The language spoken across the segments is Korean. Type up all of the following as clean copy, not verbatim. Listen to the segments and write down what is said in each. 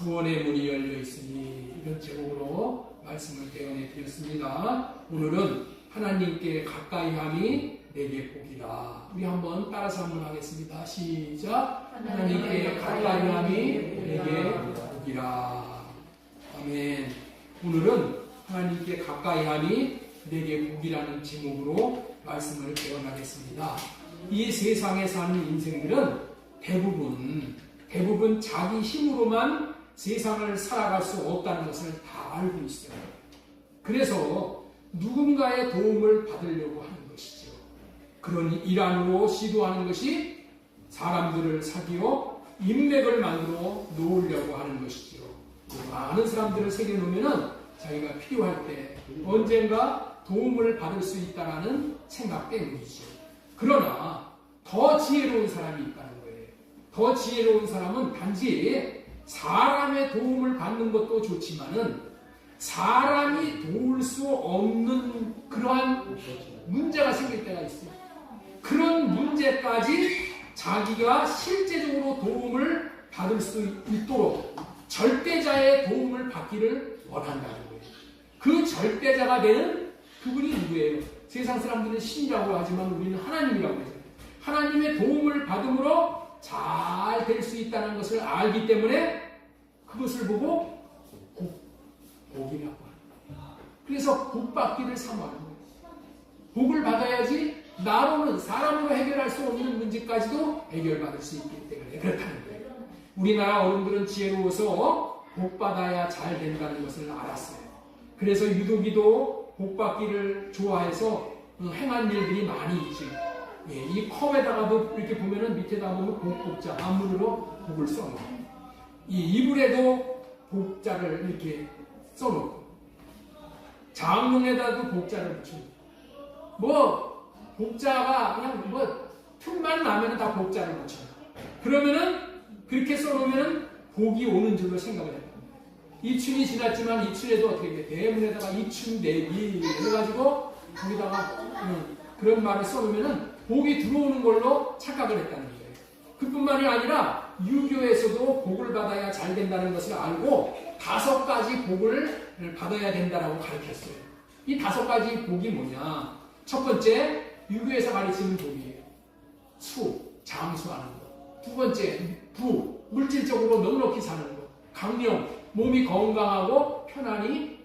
구원의 문이 열려 있으니 이런 제목으로 말씀을 대언해 드렸습니다. 오늘은 하나님께 가까이함이 내게 복이라. 우리 한번 따라서 한번 하겠습니다. 시작. 하나님께 가까이함이 내게 복이라. 아멘. 오늘은 하나님께 가까이함이 내게 복이라는 제목으로 말씀을 대언하겠습니다. 이 세상에 사는 인생들은 대부분 자기 힘으로만 세상을 살아갈 수 없다는 것을 다 알고 있어요. 그래서 누군가의 도움을 받으려고 하는 것이죠. 그런 일환으로 시도하는 것이 사람들을 사귀어 인맥을 만들어 놓으려고 하는 것이죠. 많은 사람들을 새겨놓으면 자기가 필요할 때 언젠가 도움을 받을 수 있다는 생각 때문이죠. 그러나 더 지혜로운 사람이 있다는 거예요. 더 지혜로운 사람은 단지 사람의 도움을 받는 것도 좋지만은 사람이 도울 수 없는 그러한 문제가 생길 때가 있어요. 그런 문제까지 자기가 실제적으로 도움을 받을 수 있도록 절대자의 도움을 받기를 원한다는 거예요. 그 절대자가 되는 그분이 누구예요? 세상 사람들은 신이라고 하지만 우리는 하나님이라고 해요. 하나님의 도움을 받음으로 잘 될 수 있다는 것을 알기 때문에 그것을 보고 복이라고 합니다. 그래서 복 받기를 사모하는 거예요. 복을 받아야지 나로는 사람으로 해결할 수 없는 문제까지도 해결받을 수 있기 때문에 그렇다는 거예요. 우리나라 어른들은 지혜로워서 복 받아야 잘 된다는 것을 알았어요. 그래서 유독이도 복 받기를 좋아해서 행한 일들이 많이 있죠. 이 컵에다가도 이렇게 보면은 밑에다 보면 복자 한문으로 복을 써놓고, 이 이불에도 복자를 이렇게 써놓고, 장롱에다도 복자를 붙여놓고, 복자가 그냥 틈만 나면은 다 복자를 붙여요. 그러면은 그렇게 써놓으면은 복이 오는 줄로 생각을 해요. 이춘이 지났지만 이춘에도 어떻게 돼? 대문에다가 이춘 내기 해가지고 거기다가 그런 말을 써놓으면은 복이 들어오는 걸로 착각을 했다는 거예요. 그뿐만이 아니라 유교에서도 복을 받아야 잘 된다는 것을 알고 5가지 복을 받아야 된다라고 가르쳤어요. 이 5가지 복이 뭐냐? 첫 번째, 유교에서 가르치는 복이에요. 수, 장수하는 것. 두 번째, 부, 물질적으로 넉넉히 사는 것. 강령, 몸이 건강하고 편안히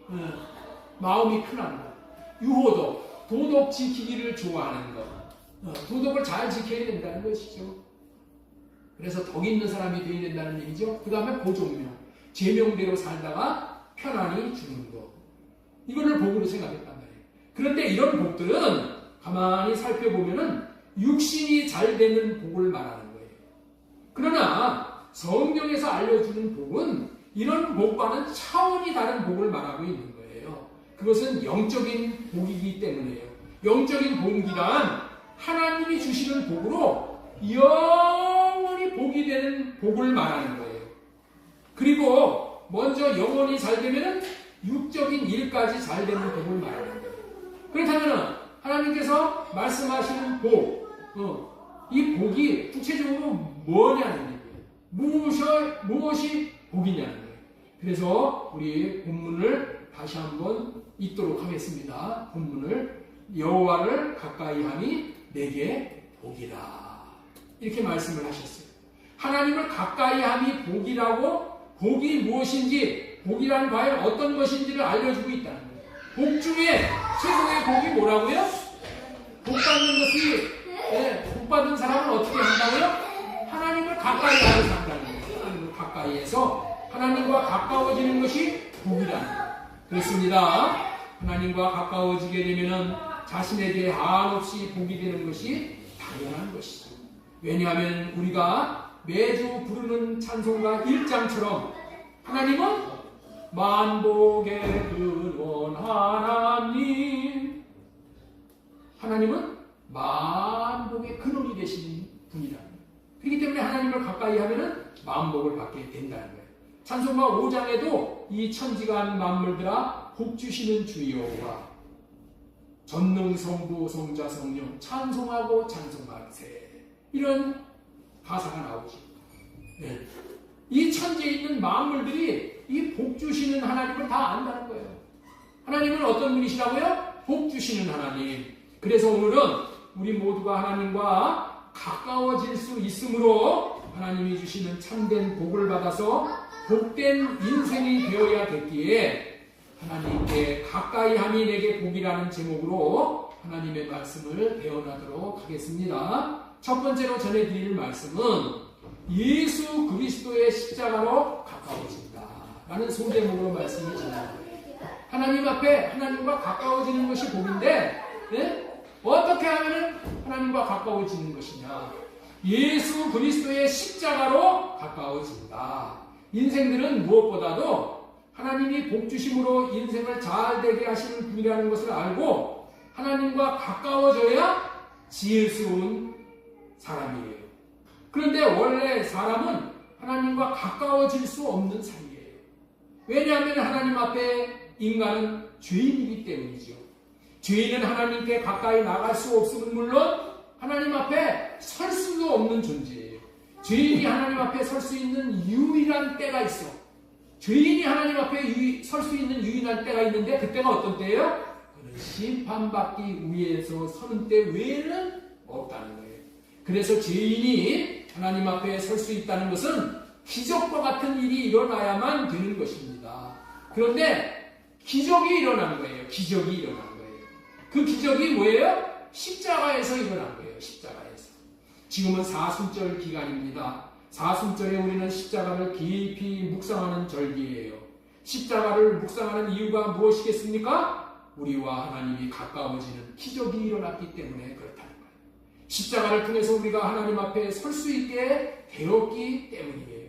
마음이 편한 것. 유호덕, 도덕 지키기를 좋아하는 것. 도덕을 잘 지켜야 된다는 것이죠. 그래서 덕 있는 사람이 되어야 된다는 얘기죠. 그 다음에 보종명, 제명대로 살다가 편안히 죽는 것. 이거를 복으로 생각했단 말이에요. 그런데 이런 복들은 가만히 살펴보면은 육신이 잘 되는 복을 말하는 거예요. 그러나 성경에서 알려주는 복은 이런 복과는 차원이 다른 복을 말하고 있는 거예요. 그것은 영적인 복이기 때문에요. 영적인 복이란 하나님이 주시는 복으로 영원히 복이 되는 복을 말하는 거예요. 그리고 먼저 영원히 잘 되면은 육적인 일까지 잘 되는 복을 말하는 거예요. 그렇다면 하나님께서 말씀하시는 복, 이 복이 구체적으로 뭐냐는 얘기예요. 무엇이 복이냐는 거예요. 그래서 우리 본문을 다시 한번 읽도록 하겠습니다. 본문을 여호와를 가까이함이 내게 복이라. 이렇게 말씀을 하셨어요. 하나님을 가까이함이 복이라고, 복이 무엇인지, 복이란 과연 어떤 것인지를 알려주고 있다는 거예요. 복 중에 최고의 복이 뭐라고요? 복 받는 것이, 복 받은 사람은 어떻게 한다고요? 하나님을 가까이 하고 산다는 거예요. 하나님을 가까이해서 하나님과 가까워지는 것이 복이라는 거예요. 그렇습니다. 하나님과 가까워지게 되면은 자신에 대해 한없이 복이 되는 것이 당연한 것이죠. 왜냐하면 우리가 매주 부르는 찬송가 1장처럼 하나님은 만복의 근원 하나님, 하나님은 만복의 근원이 되시는 분이다. 그렇기 때문에 하나님을 가까이 하면은 만복을 받게 된다는 거예요. 찬송가 5장에도 이 천지간 만물들아 복 주시는 주여와 전능성부 성자 성령 찬송하고 찬송하세, 이런 가사가 나오죠. 네. 이 천지에 있는 만물들이 이 복 주시는 하나님을 다 안다는 거예요. 하나님은 어떤 분이시라고요? 복 주시는 하나님. 그래서 오늘은 우리 모두가 하나님과 가까워질 수 있으므로 하나님이 주시는 참된 복을 받아서 복된 인생이 되어야 됐기에 하나님께 가까이 함이 내게 복이라는 제목으로 하나님의 말씀을 배워나도록 하겠습니다. 첫 번째로 전해드릴 말씀은 예수 그리스도의 십자가로 가까워진다 라는 소제목으로 말씀을 전합니다. 하나님 앞에 하나님과 가까워지는 것이 복인데, 네? 어떻게 하면 하나님과 가까워지는 것이냐? 예수 그리스도의 십자가로 가까워진다. 인생들은 무엇보다도 하나님이 복 주심으로 인생을 잘 되게 하시는 분이라는 것을 알고 하나님과 가까워져야 지혜스러운 사람이에요. 그런데 원래 사람은 하나님과 가까워질 수 없는 사이예요. 왜냐하면 하나님 앞에 인간은 죄인이기 때문이죠. 죄인은 하나님께 가까이 나갈 수 없음은 물론 하나님 앞에 설 수도 없는 존재예요. 죄인이 하나님 앞에 설 수 있는 유일한 때가 있어. 죄인이 하나님 앞에 설 수 있는 유일한 때가 있는데 그때가 어떤 때예요? 그는 심판받기 위해서 서는 때 외에는 없다는 거예요. 그래서 죄인이 하나님 앞에 설 수 있다는 것은 기적과 같은 일이 일어나야만 되는 것입니다. 그런데 기적이 일어난 거예요. 기적이 일어난 거예요. 그 기적이 뭐예요? 십자가에서 일어난 거예요. 십자가에서. 지금은 사순절 기간입니다. 사순절에 우리는 십자가를 깊이 묵상하는 절기예요. 십자가를 묵상하는 이유가 무엇이겠습니까? 우리와 하나님이 가까워지는 기적이 일어났기 때문에 그렇다는 거예요. 십자가를 통해서 우리가 하나님 앞에 설 수 있게 되었기 때문이에요.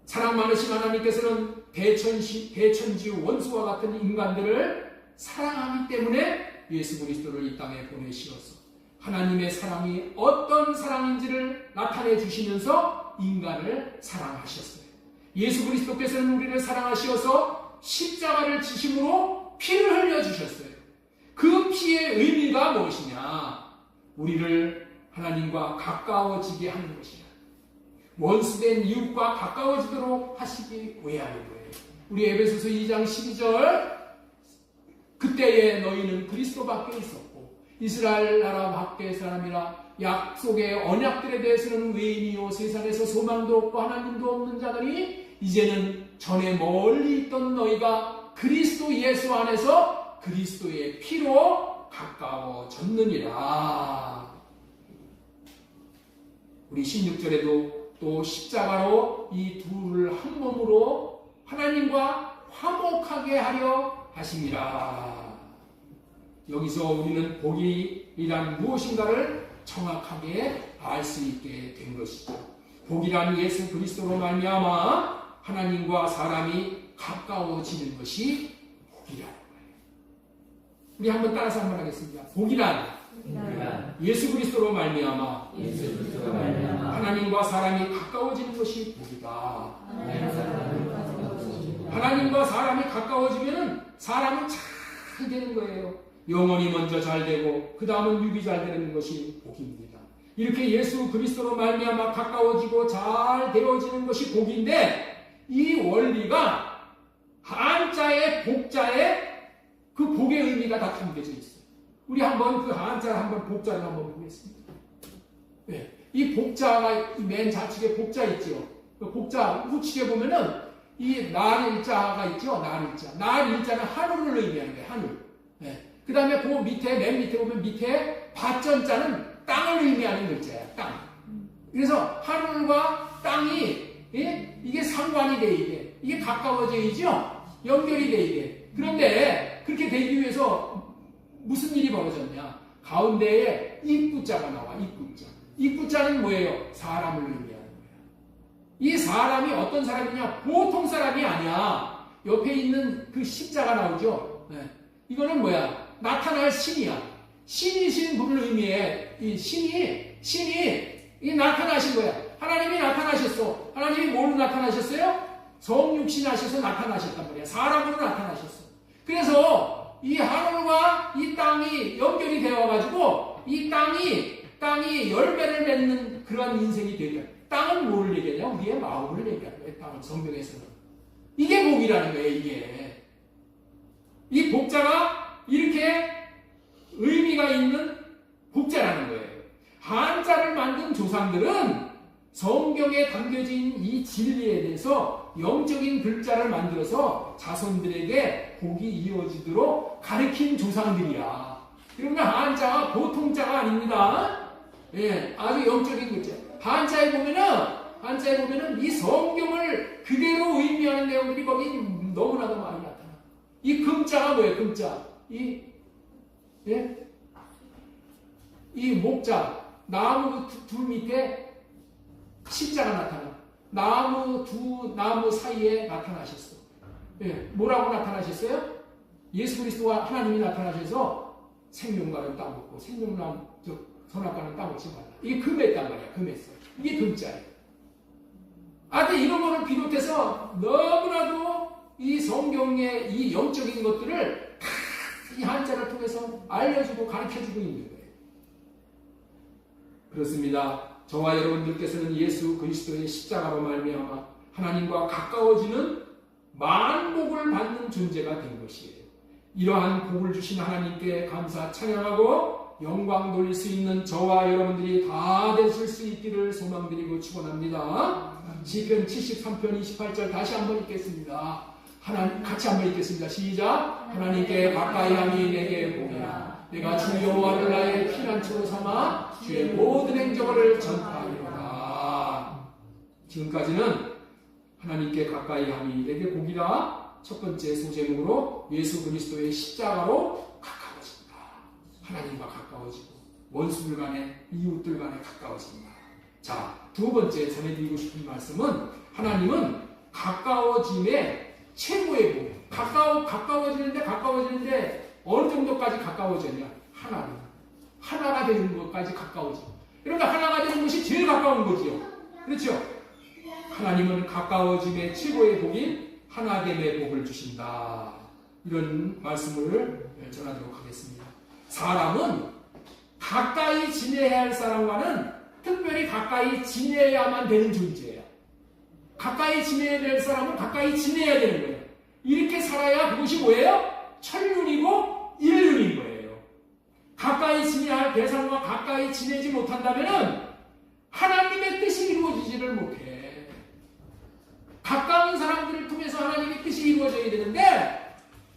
사랑 많으신 하나님께서는 대천지 원수와 같은 인간들을 사랑하기 때문에 예수 그리스도를 이 땅에 보내시어서 하나님의 사랑이 어떤 사랑인지를 나타내 주시면서 인간을 사랑하셨어요. 예수 그리스도께서는 우리를 사랑하시어서 십자가를 지심으로 피를 흘려주셨어요. 그 피의 의미가 무엇이냐? 우리를 하나님과 가까워지게 하는 것이냐. 원수된 이웃과 가까워지도록 하시기 위하는 거예요. 우리 에베소서 2장 12절 그때에 너희는 그리스도밖에 있었고 이스라엘 나라 밖의 사람이라 약속의 언약들에 대해서는 외인이요 세상에서 소망도 없고 하나님도 없는 자들이 이제는 전에 멀리 있던 너희가 그리스도 예수 안에서 그리스도의 피로 가까워졌느니라. 우리 16절에도 또 십자가로 이 둘을 한 몸으로 하나님과 화목하게 하려 하심이라. 여기서 우리는 복이란 무엇인가를 정확하게 알 수 있게 된 것이죠. 복이란 예수 그리스도로 말미암아 하나님과 사람이 가까워지는 것이 복이라는 거예요. 우리 한번 따라서 한번 하겠습니다. 복이란 예수 그리스도로 말미암아 하나님과 사람이 가까워지는 것이 복이다. 하나님과 사람이 가까워지면 사람은 잘 되는 거예요. 영혼이 먼저 잘 되고 그 다음은 육이 잘 되는 것이 복입니다. 이렇게 예수 그리스도로 말미암아 가까워지고 잘 되어지는 것이 복인데 이 원리가 한자에 복자에 그 복의 의미가 다 담겨져 있어요. 우리 한번 그 한자를 한번 복자를 한번 보겠습니다. 네. 이 복자가 맨 좌측에 복자 있죠. 그 복자 우측에 보면은 이 날일자가 있죠. 날일자. 날일자는 하늘을 의미하는 거예요. 하늘. 네. 그 다음에 그 밑에 맨 밑에 보면 밑에 밭전자는 땅을 의미하는 글자예요. 땅. 그래서 하늘과 땅이 이게 상관이 돼 이게. 이게 가까워져야죠. 연결이 돼 이게. 그런데 그렇게 되기 위해서 무슨 일이 벌어졌냐? 가운데에 입구자가 나와. 입구자. 입구자는 뭐예요? 사람을 의미하는 거예요. 이 사람이 어떤 사람이냐? 보통 사람이 아니야. 옆에 있는 그 십자가 나오죠. 네. 이거는 뭐야? 나타날 신이야. 신이신 분을 의미해. 이 신이 이 나타나신 거야. 하나님이 나타나셨어. 하나님이 뭘로 나타나셨어요? 성육신 하셔서 나타나셨단 말이야. 사람으로 나타나셨어. 그래서 이 하늘과 이 땅이 연결이 되어가지고 이 땅이 열매를 맺는 그러한 인생이 되려. 땅은 뭘 얘기하냐? 우리의 마음을 얘기하는 거예요. 땅은 성경에서는. 이게 복이라는 거예요. 이게. 이 복자가 이렇게 의미가 있는 복자라는 거예요. 한자를 만든 조상들은 성경에 담겨진 이 진리에 대해서 영적인 글자를 만들어서 자손들에게 복이 이어지도록 가르친 조상들이야. 그러니까 한자가 보통 자가 아닙니다. 예, 아주 영적인 글자. 한자에 보면은 이 성경을 그대로 의미하는 내용들이 거기 너무나도 많이 나타나. 이 금자가 뭐예요? 금자. 이 목자. 나무 둘 밑에 십자가 나타나. 나무 사이에 나타나셨어. 예, 뭐라고 나타나셨어요? 예수 그리스도와 하나님이 나타나셔서 생명과는 따먹고 생명나무 선악과는 따먹지 말라. 이게 금했단 말이야. 금했어. 이게 금자예요. 하여튼 이런 거를 비롯해서 너무나도 이 성경의 이 영적인 것들을 다 이 한자를 통해서 알려주고 가르쳐주고 있는 거예요. 그렇습니다. 저와 여러분들께서는 예수 그리스도의 십자가로 말미암아 하나님과 가까워지는 만복을 받는 존재가 된 것이에요. 이러한 복을 주신 하나님께 감사 찬양하고 영광 돌릴 수 있는 저와 여러분들이 다 되실 수 있기를 소망드리고 축원합니다. 시편 73편 28절 다시 한번 읽겠습니다. 같이 한번 읽겠습니다. 시작. 하나님께 가까이함이 내게 복이라. 내가 주 여호와를 나의 피난처로 삼아 주의 모든 행적을 전파하리로다. 지금까지는 하나님께 가까이함이 내게 복이라 첫 번째 소제목으로 예수 그리스도의 십자가로 가까워진다. 하나님과 가까워지고 원수들 간에 이웃들 간에 가까워진다. 자, 두 번째 전해드리고 싶은 말씀은 하나님은 가까워짐의 최고의 복. 가까워지는데 어느 정도까지 가까워졌냐? 하나가 되는 것까지 가까워져. 그러니까 하나가 되는 것이 제일 가까운 거지요. 그렇죠? 하나님은 가까워짐의 최고의 복인 하나됨의 복을 주신다. 이런 말씀을 전하도록 하겠습니다. 사람은 가까이 지내야 할 사람과는 특별히 가까이 지내야만 되는 존재예요. 가까이 지내야 될 사람은 가까이 지내야 되는 거예요. 이렇게 살아야 그것이 뭐예요? 천륜이고 일륜인 거예요. 가까이 지내야 할 대상과 가까이 지내지 못한다면 하나님의 뜻이 이루어지지를 못해. 가까운 사람들을 통해서 하나님의 뜻이 이루어져야 되는데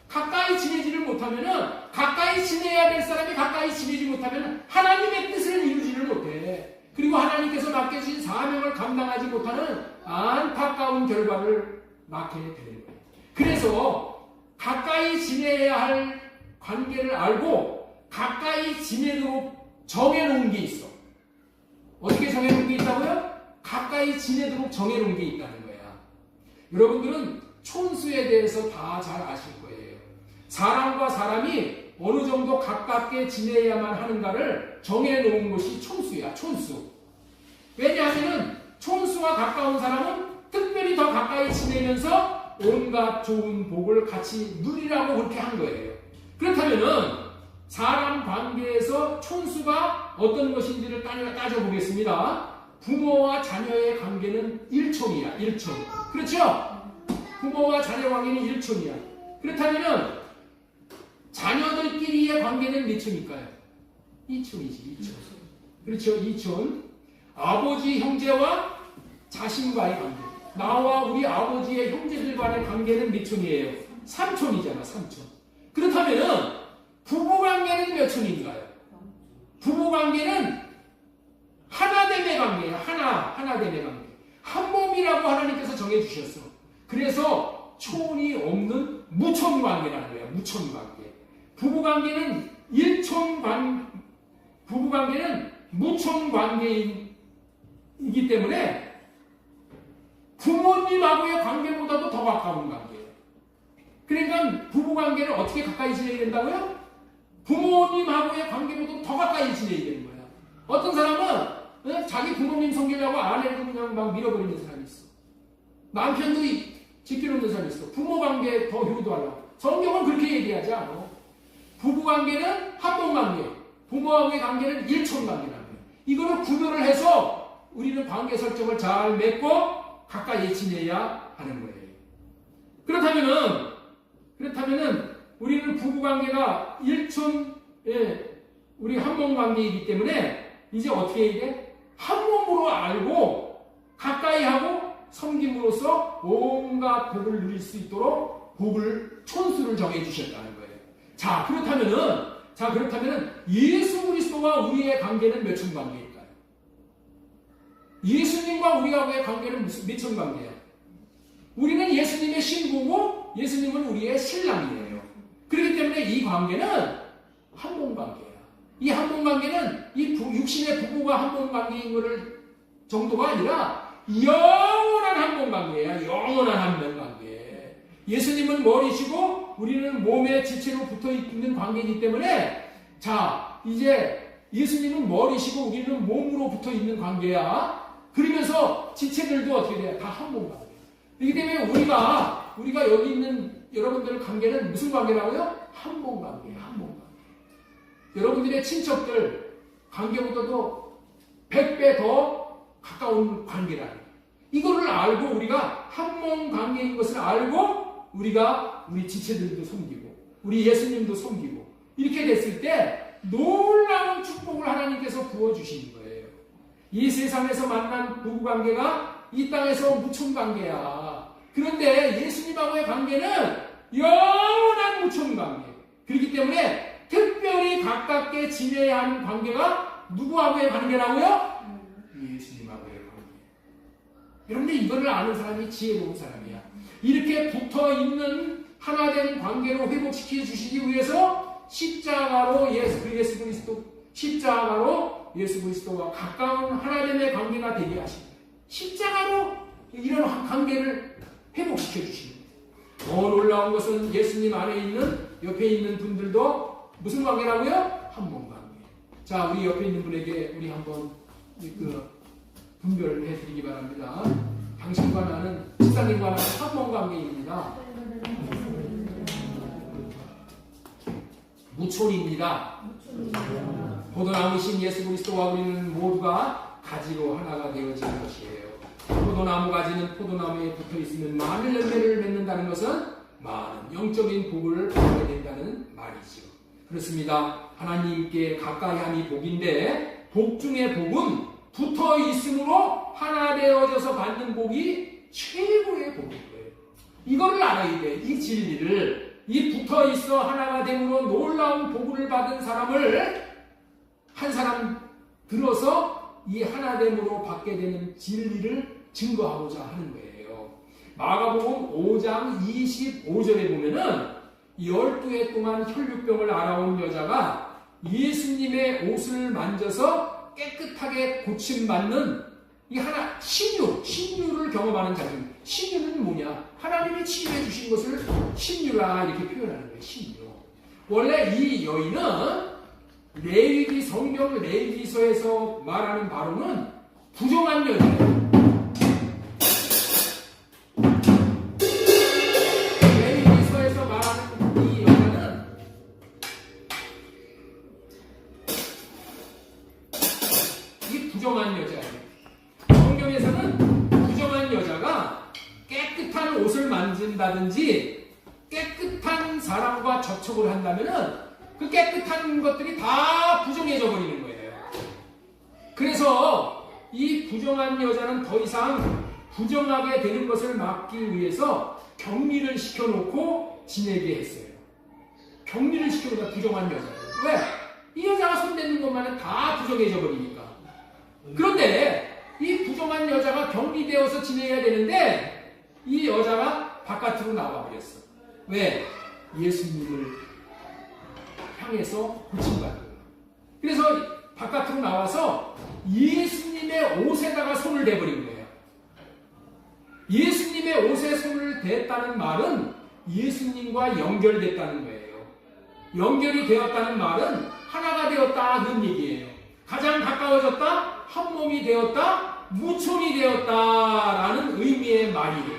가까이 지내지를 못하면 가까이 지내야 될 사람이 가까이 지내지 못하면 하나님의 뜻을 이루지를 못해. 그리고 하나님께서 맡겨주신 사명을 감당하지 못하는 안타까운 결과를 낳게 되는 거예요. 그래서 가까이 지내야 할 관계를 알고 가까이 지내도록 정해놓은 게 있어. 어떻게 정해놓은 게 있다고요? 가까이 지내도록 정해놓은 게 있다는 거야. 여러분들은 촌수에 대해서 다 잘 아실 거예요. 사람과 사람이 어느 정도 가깝게 지내야만 하는가를 정해놓은 것이 촌수야. 촌수. 왜냐하면 촌수와 가까운 사람은 특별히 더 가까이 지내면서 온갖 좋은 복을 같이 누리라고 그렇게 한 거예요. 그렇다면은 사람 관계에서 촌수가 어떤 것인지를 따져보겠습니다. 부모와 자녀의 관계는 일촌이야. 일촌. 그렇죠? 부모와 자녀 관계는 일촌이야. 그렇다면은 자녀들끼리의 관계는 몇 촌일까요? 2촌이지. 2촌. 그렇죠? 2촌. 아버지 형제와 자신과의 관계. 나와 우리 아버지의 형제들 간의 관계는 몇 촌이에요? 3촌이잖아. 3촌. 그렇다면은 부부관계는 몇 촌인가요? 부부관계는 하나됨의 관계예요. 하나됨의 관계. 한 몸이라고 하나님께서 정해주셨어. 그래서 촌이 없는 무촌관계라는 거예요. 무촌관계. 부부관계는 부부관계는 무촌관계이기 때문에 부모님하고의 관계보다도 더 가까운 관계예요. 그러니까 부부관계를 어떻게 가까이 지내야 된다고요? 부모님하고의 관계보다 더 가까이 지내야 되는 거야. 어떤 사람은 자기 부모님 섬기려고 아내를 그냥 막 밀어버리는 사람이 있어. 남편도 지켜놓는 사람이 있어. 부모관계 더 효도하려고. 성경은 그렇게 얘기하지 않아. 부부관계는 한몸관계, 부모와의 관계는 일촌관계라는 거예요. 이거를 구별을 해서 우리는 관계 설정을 잘 맺고 가까이 지내야 하는 거예요. 그렇다면은 우리는 부부관계가 우리 한몸 관계이기 때문에 이제 어떻게 해야 돼? 한 몸으로 알고 가까이 하고 섬김으로써 온갖 복을 누릴 수 있도록 복을 촌수를 정해 주셨다는 거예요. 자, 그렇다면은 예수 그리스도와 우리의 관계는 몇 층 관계일까요? 예수님과 우리와의 관계는 몇 층 관계예요? 우리는 예수님의 신부고 예수님은 우리의 신랑이에요. 그렇기 때문에 이 관계는 한 몸 관계예요. 이 한 몸 관계는 이 육신의 부부가 한 몸 관계인 것을 정도가 아니라 영원한 한 몸 관계예요. 영원한 한 몸 관계. 예수님은 머리시고 우리는 몸의 지체로 붙어 있는 관계이기 때문에 자, 이제 예수님은 머리시고 우리는 몸으로 붙어 있는 관계야. 그러면서 지체들도 어떻게 돼요? 다 한 몸 관계. 그렇기 때문에 우리가 여기 있는 여러분들 관계는 무슨 관계라고요? 한 몸 관계예요. 한 몸 관계. 여러분들의 친척들 관계보다도 100배 더 가까운 관계라는 거예요. 이거를 알고 우리가 한 몸 관계인 것을 알고 우리가 우리 지체들도 섬기고 우리 예수님도 섬기고 이렇게 됐을 때 놀라운 축복을 하나님께서 부어주시는 거예요. 이 세상에서 만난 부부관계가 이 땅에서 무촌관계야. 그런데 예수님하고의 관계는 영원한 무촌관계. 그렇기 때문에 특별히 가깝게 지내야 하는 관계가 누구하고의 관계라고요? 예수님하고의 관계. 여러분들 이거를 아는 사람이 지혜로운 사람이야. 이렇게 붙어있는 하나된 관계로 회복시켜 주시기 위해서 십자가로 예수 그리스도와 가까운 하나됨의 관계가 되게 하십니다. 십자가로 이런 관계를 회복시켜 주십니다. 더 놀라운 것은 예수님 안에 있는 옆에 있는 분들도 무슨 관계라고요? 한 몸 관계. 자, 우리 옆에 있는 분에게 우리 한번 분별해 드리기 바랍니다. 당신과 나는, 집사님과 나는 한 몸 관계입니다. 무촌입니다. 포도나무신 예수 그리스도와 우리는 모두가 가지로 하나가 되어지는 것이에요. 포도나무 가지는 포도나무에 붙어 있으면 많은 열매를 맺는다는 것은 많은 영적인 복을 받게 된다는 말이죠. 그렇습니다. 하나님께 가까이 함이 복인데 복 중에 복은 붙어 있음으로 하나 되어져서 받는 복이 최고의 복인 거예요. 이거를 알아야 돼. 이 진리를. 이 붙어 있어 하나가 됨으로 놀라운 복을 받은 사람을 한 사람 들어서 이 하나됨으로 받게 되는 진리를 증거하고자 하는 거예요. 마가복음 5장 25절에 보면은 12해 동안 혈류병을 앓아온 여자가 예수님의 옷을 만져서 깨끗하게 고침받는 이 하나 신유를 경험하는 자입니다. 신유는 뭐냐? 하나님이 치유해 주신 것을 신유라 이렇게 표현하는 거예요. 신유. 원래 이 여인은 성경 레위기서에서 말하는 바로는 부정한 여자예요. 레위기서에서 말하는 이 여자는 이 부정한 여자예요. 성경에서는 부정한 여자가 깨끗한 옷을 만진다든지 깨끗한 사람과 접촉을 한다면은 그 깨끗한 것들이 다 부정해져 버리는 거예요. 그래서 이 부정한 여자는 더 이상 부정하게 되는 것을 막기 위해서 격리를 시켜놓고 지내게 했어요. 격리를 시켜놓은 부정한 여자. 왜? 이 여자가 손대는 것만은 다 부정해져 버리니까. 그런데 이 부정한 여자가 격리되어서 지내야 되는데 이 여자가 바깥으로 나와버렸어. 왜? 예수님을 향해서 고침받는 거예요. 그래서 바깥으로 나와서 예수님의 옷에다가 손을 대버린 거예요. 예수님의 옷에 손을 댔다는 말은 예수님과 연결됐다는 거예요. 연결이 되었다는 말은 하나가 되었다 그런 얘기예요. 가장 가까워졌다, 한 몸이 되었다, 무촌이 되었다라는 의미의 말이에요.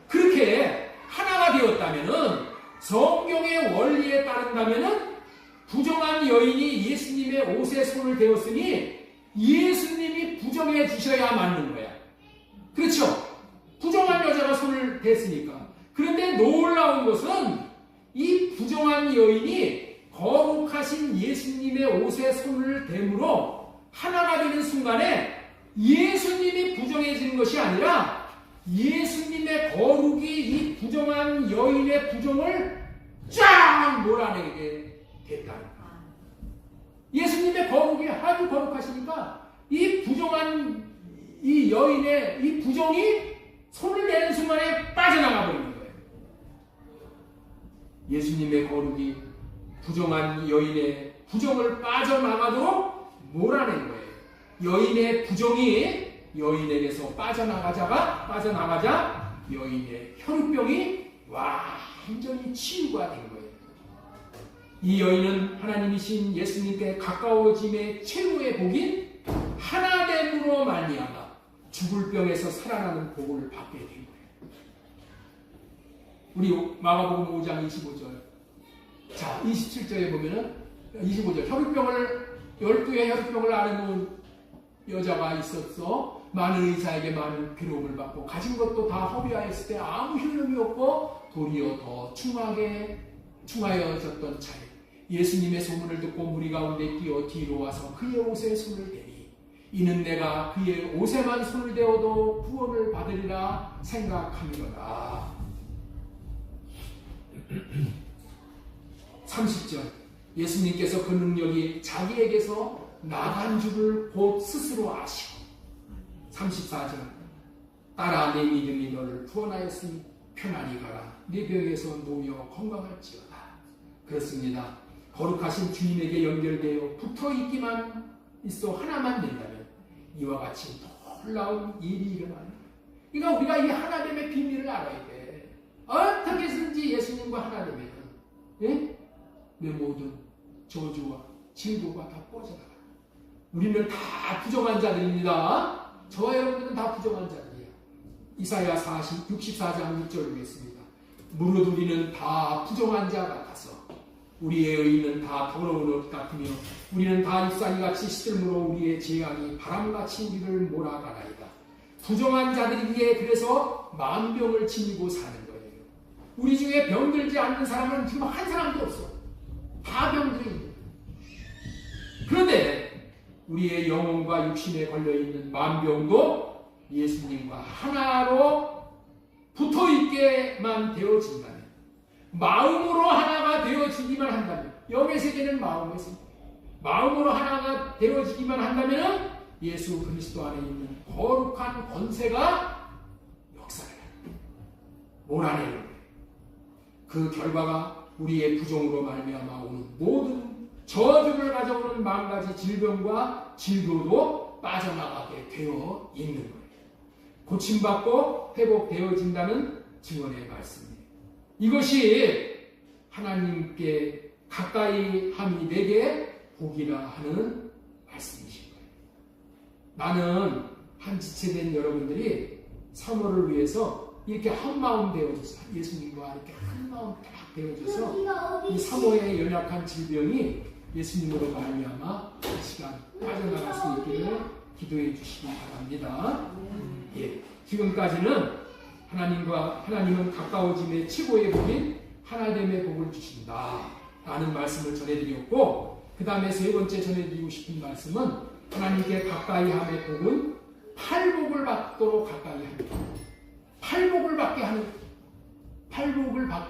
그렇게 하나가 되었다면은 성경의 원리에 따른다면은 부정한 여인이 예수님의 옷에 손을 대었으니 예수님이 부정해 주셔야 맞는 거야. 그렇죠? 부정한 여자가 손을 댔으니까. 그런데 놀라운 것은 이 부정한 여인이 거룩하신 예수님의 옷에 손을 대므로 하나가 되는 순간에 예수님이 부정해지는 것이 아니라 예수님의 거룩이 이 부정한 여인의 부정을 쫙 몰아내게 됐다는 거예요. 예수님의 거룩이 아주 거룩하시니까 이 부정한 이 여인의 이 부정이 손을 내는 순간에 빠져나가 버리는 거예요. 예수님의 거룩이 부정한 여인의 부정을 빠져나가도록 몰아낸 거예요. 여인의 부정이 여인에게서 빠져나가자 여인의 혈우병이 완전히 치유가 된 거예요. 이 여인은 하나님이신 예수님께 가까워짐의 최고의 복인 하나됨으로 말미암아 죽을 병에서 살아나는 복을 받게 된 거예요. 우리 마가복음 5장 25절. 자, 27절에 보면은 25절. 혈우병을 12의 혈우병을 앓은 여자가 있었어. 많은 의사에게 많은 괴로움을 받고 가진 것도 다 허비하였을 때 아무 효력이 없고 도리어 더 충하여졌던 차에 예수님의 소문을 듣고 무리 가운데 뛰어 뒤로 와서 그의 옷에 손을 대니 이는 내가 그의 옷에만 손을 대어도 구원을 받으리라 생각함이로다. 30절. 예수님께서 그 능력이 자기에게서 나간 줄을 곧 스스로 아시고 34절. 딸아 내 믿음이 너를 구원하였으니 편안히 가라. 네 병에서 놓여 건강할지어다. 그렇습니다. 거룩하신 주님에게 연결되어 붙어있기만 있어 하나만 된다면 이와 같이 놀라운 일이 일어나는 거예요. 그러니까 우리가 이 하나됨의 비밀을 알아야 돼. 어떻게 해서든지 예수님과 하나 되면 예? 내 모든 저주와 질고가 다 꺼져나가. 우리는 다 부정한 자들입니다. 저와 여러분들은 다 부정한 자들이에요. 이사야 64장 6절 보겠습니다. 무릇 우리는 다 부정한 자 같아서 우리의 의는 다 더러운 옷 같으며 우리는 다 잎사귀같이 시들므로 우리의 재앙이 바람같이 우리를 몰아가나이다. 부정한 자들이기에 그래서 만병을 지니고 사는 거예요. 우리 중에 병들지 않는 사람은 지금 한 사람도 없어. 다 병들이. 그런데 우리의 영혼과 육신에 걸려있는 만병도 예수님과 하나로 붙어있게만 되어진다면, 마음으로 하나가 되어지기만 한다면, 영의 세계는 마음의 세계, 마음으로 하나가 되어지기만 한다면 예수 그리스도 안에 있는 거룩한 권세가 역사를 몰아내는 거예요. 그 결과가 우리의 부정으로 말미암아 오는 모든 저주를 가져오는 만가지 질병과 질교도 빠져나가게 되어 있는 거예요. 고침받고 회복되어진다는 증언의 말씀이에요. 이것이 하나님께 가까이 함이 내게 복이라 하는 말씀이신 거예요. 나는 한 지체된 여러분들이 사모를 위해서 이렇게 한 마음 되어져서 예수님과 이렇게 한 마음 딱 되어져서 이 사모의 연약한 질병이 예수님으로 말미암아 이 시간 빠져나갈 수 있기를 기도해 주시기 바랍니다. 예, 지금까지는 하나님은 가까워짐의 최고의 복인 하나됨의 복을 주신다 라는 말씀을 전해드렸고, 그 다음에 세 번째 전해드리고 싶은 말씀은 하나님께 가까이 함의 복은 팔복을 받도록 가까이 합니다. 팔복을 받게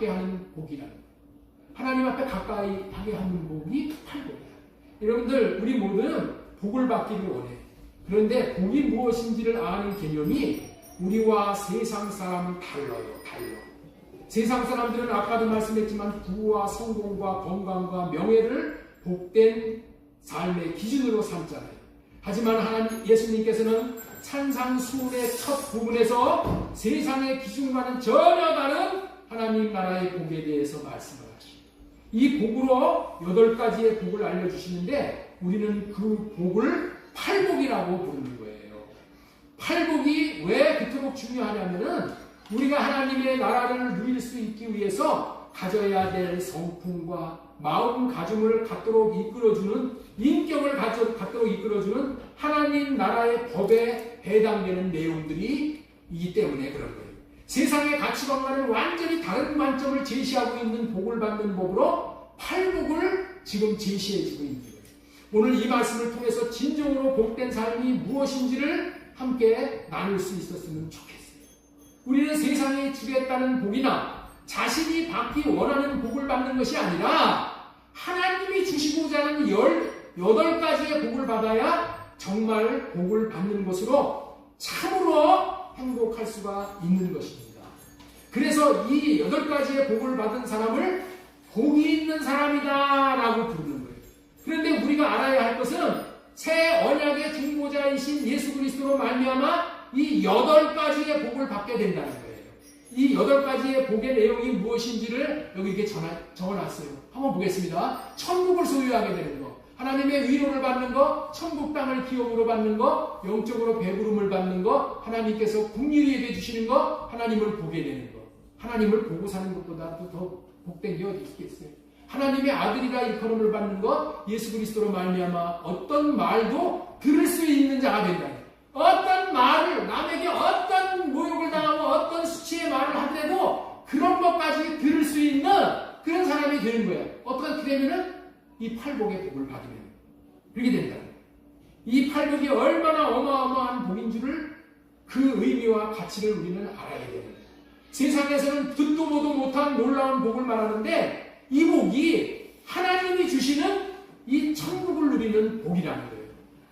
하는 복이라는 거예요. 하나님 앞에 가까이 하게 하는 복이 팔복이야. 여러분들, 우리 모두는 복을 받기를 원해. 그런데 복이 무엇인지를 아는 개념이 우리와 세상 사람은 달라요. 세상 사람들은 아까도 말씀했지만 부와 성공과 건강과 명예를 복된 삶의 기준으로 삼잖아요. 하지만 예수님께서는 산상수훈의 첫 부분에서 세상의 기준과는 전혀 다른 하나님 나라의 복에 대해서 말씀을 하십니다. 이 복으로 8가지의 복을 알려주시는데 우리는 그 복을 팔복이라고 부르는 거예요. 팔복이 왜 그토록 중요하냐면은 우리가 하나님의 나라를 누릴 수 있기 위해서 가져야 될 성품과 마음가짐을 갖도록 이끌어주는 인격을 갖도록 이끌어주는 하나님 나라의 법에 해당되는 내용들이 이기 때문에 그런 거예요. 세상의 가치관과는 완전히 다른 관점을 제시하고 있는 복을 받는 법으로 팔복을 지금 제시해주고 있는 거예요. 오늘 이 말씀을 통해서 진정으로 복된 삶이 무엇인지를 함께 나눌 수 있었으면 좋겠어요. 우리는 세상에 주겠다는 복이나 자신이 받기 원하는 복을 받는 것이 아니라 하나님이 주시고자 하는 18가지의 복을 받아야 정말 복을 받는 것으로 참으로 행복할 수가 있는 것입니다. 그래서 이 8가지의 복을 받은 사람을 복이 있는 사람이다 라고 부르는 거예요. 그런데 우리가 알아야 할 것은 새 언약의 중보자이신 예수 그리스도로 말미암아 이 8가지의 복을 받게 된다는 거예요. 이 8가지의 복의 내용이 무엇인지를 여기 이렇게 적어놨어요. 한번 보겠습니다. 천국을 소유하게 되는 것, 하나님의 위로를 받는 것, 천국 땅을 기업으로 받는 것, 영적으로 배부름을 받는 것, 하나님께서 긍휼히 여겨 주시는 것, 하나님을 보게 되는 것. 하나님을 보고 사는 것보다도 더 복된 게 어디 있겠어요? 하나님의 아들이라 일컬음을 받는 것, 예수 그리스도로 말미암아 어떤 말도 들을 수 있는 자가 된다. 어떤 말을, 남에게 어떤 모욕을 당하고 어떤 수치의 말을 하더라도 그런 것까지 들을 수 있는 그런 사람이 되는 거예요. 어떻게 되면은 이 팔복의 복을 받으면 그렇게 된다. 이 팔복이 얼마나 어마어마한 복인 줄을 그 의미와 가치를 우리는 알아야 돼요. 세상에서는 듣도 보도 못한 놀라운 복을 말하는데 이 복이 하나님이 주시는 이 천국을 누리는 복이라는 거예요.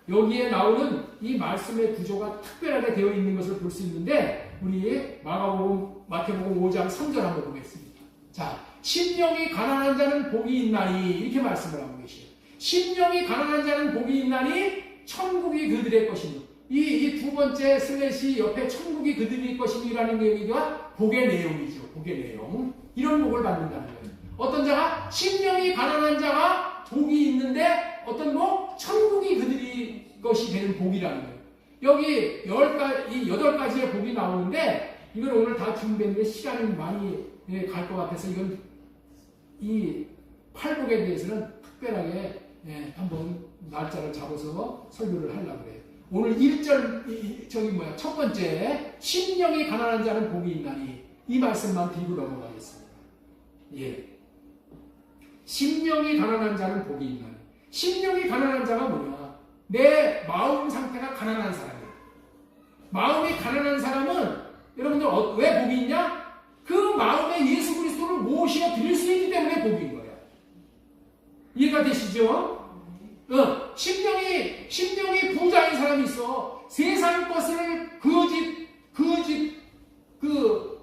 여기에 나오는 이 말씀의 구조가 특별하게 되어 있는 것을 볼 수 있는데 우리 마태복음 5장 3절 한번 보겠습니다. 자, 심령이 가난한 자는 복이 있나니 이렇게 말씀을 하고 계시죠. 심령이 가난한 자는 복이 있나니 천국이 그들의 것이니 이 두 번째 슬래시 옆에 천국이 그들의 것이니라는 내용이가 복의 내용이죠. 복의 내용. 이런 복을 받는다는 거예요. 어떤 자가 심령이 가난한 자가 복이 있는데 어떤 복? 천국이 그들의 것이 되는 복이라는 거예요. 여기 8가지의 복이 나오는데 이건 오늘 다 준비했는데 시간이 많이 갈 것 같아서 이건 이 팔복에 대해서는 특별하게 한번 날짜를 잡아서 설교를 하려고 그래요. 오늘 1절 첫 번째 심령이 가난한 자는 복이 있나니 이 말씀만 드리고 넘어가겠습니다. 예, 심령이 가난한 자는 복이 있나니. 심령이 가난한 자가 뭐냐? 내 마음 상태가 가난한 사람이에요. 마음이 가난한 사람은 여러분들 왜 복이 있냐? 그 마음에 예수 그리스도를 모셔 드릴 수 있기 때문에 복인 거예요. 이해가 되시죠? 심령이 부자인 사람이 있어. 세상 것을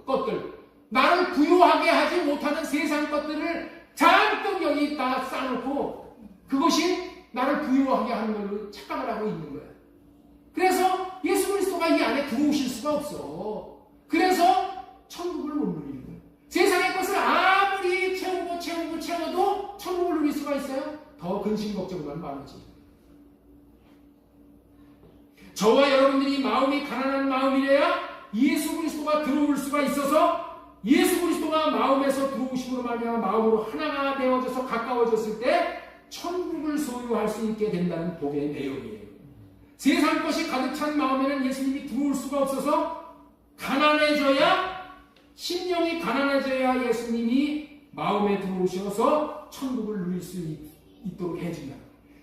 것들, 나를 부유하게 하지 못하는 세상 것들을 잔뜩 여기 다 쌓아놓고 그것이 나를 부유하게 하는 걸로 착각을 하고 있는 거예요. 그래서 예수 그리스도가 이 안에 들어오실 수가 없어. 그래서 천국을 못 누리는 거예요. 세상의 것을 아무리 채워도 천국을 누릴 수가 있어요? 더 근심 걱정만 많아집니다. 저와 여러분들이 마음이 가난한 마음이래야 예수 그리스도가 들어올 수가 있어서 예수 그리스도가 마음에서 들어오심으로 말미암아 마음으로 하나가 되어져서 가까워졌을 때 천국을 소유할 수 있게 된다는 복의 내용이에요. 세상 것이 가득 찬 마음에는 예수님이 들어올 수가 없어서 심령이 가난해져야 예수님이 마음에 들어오셔서 천국을 누릴 수 있도록 해준다.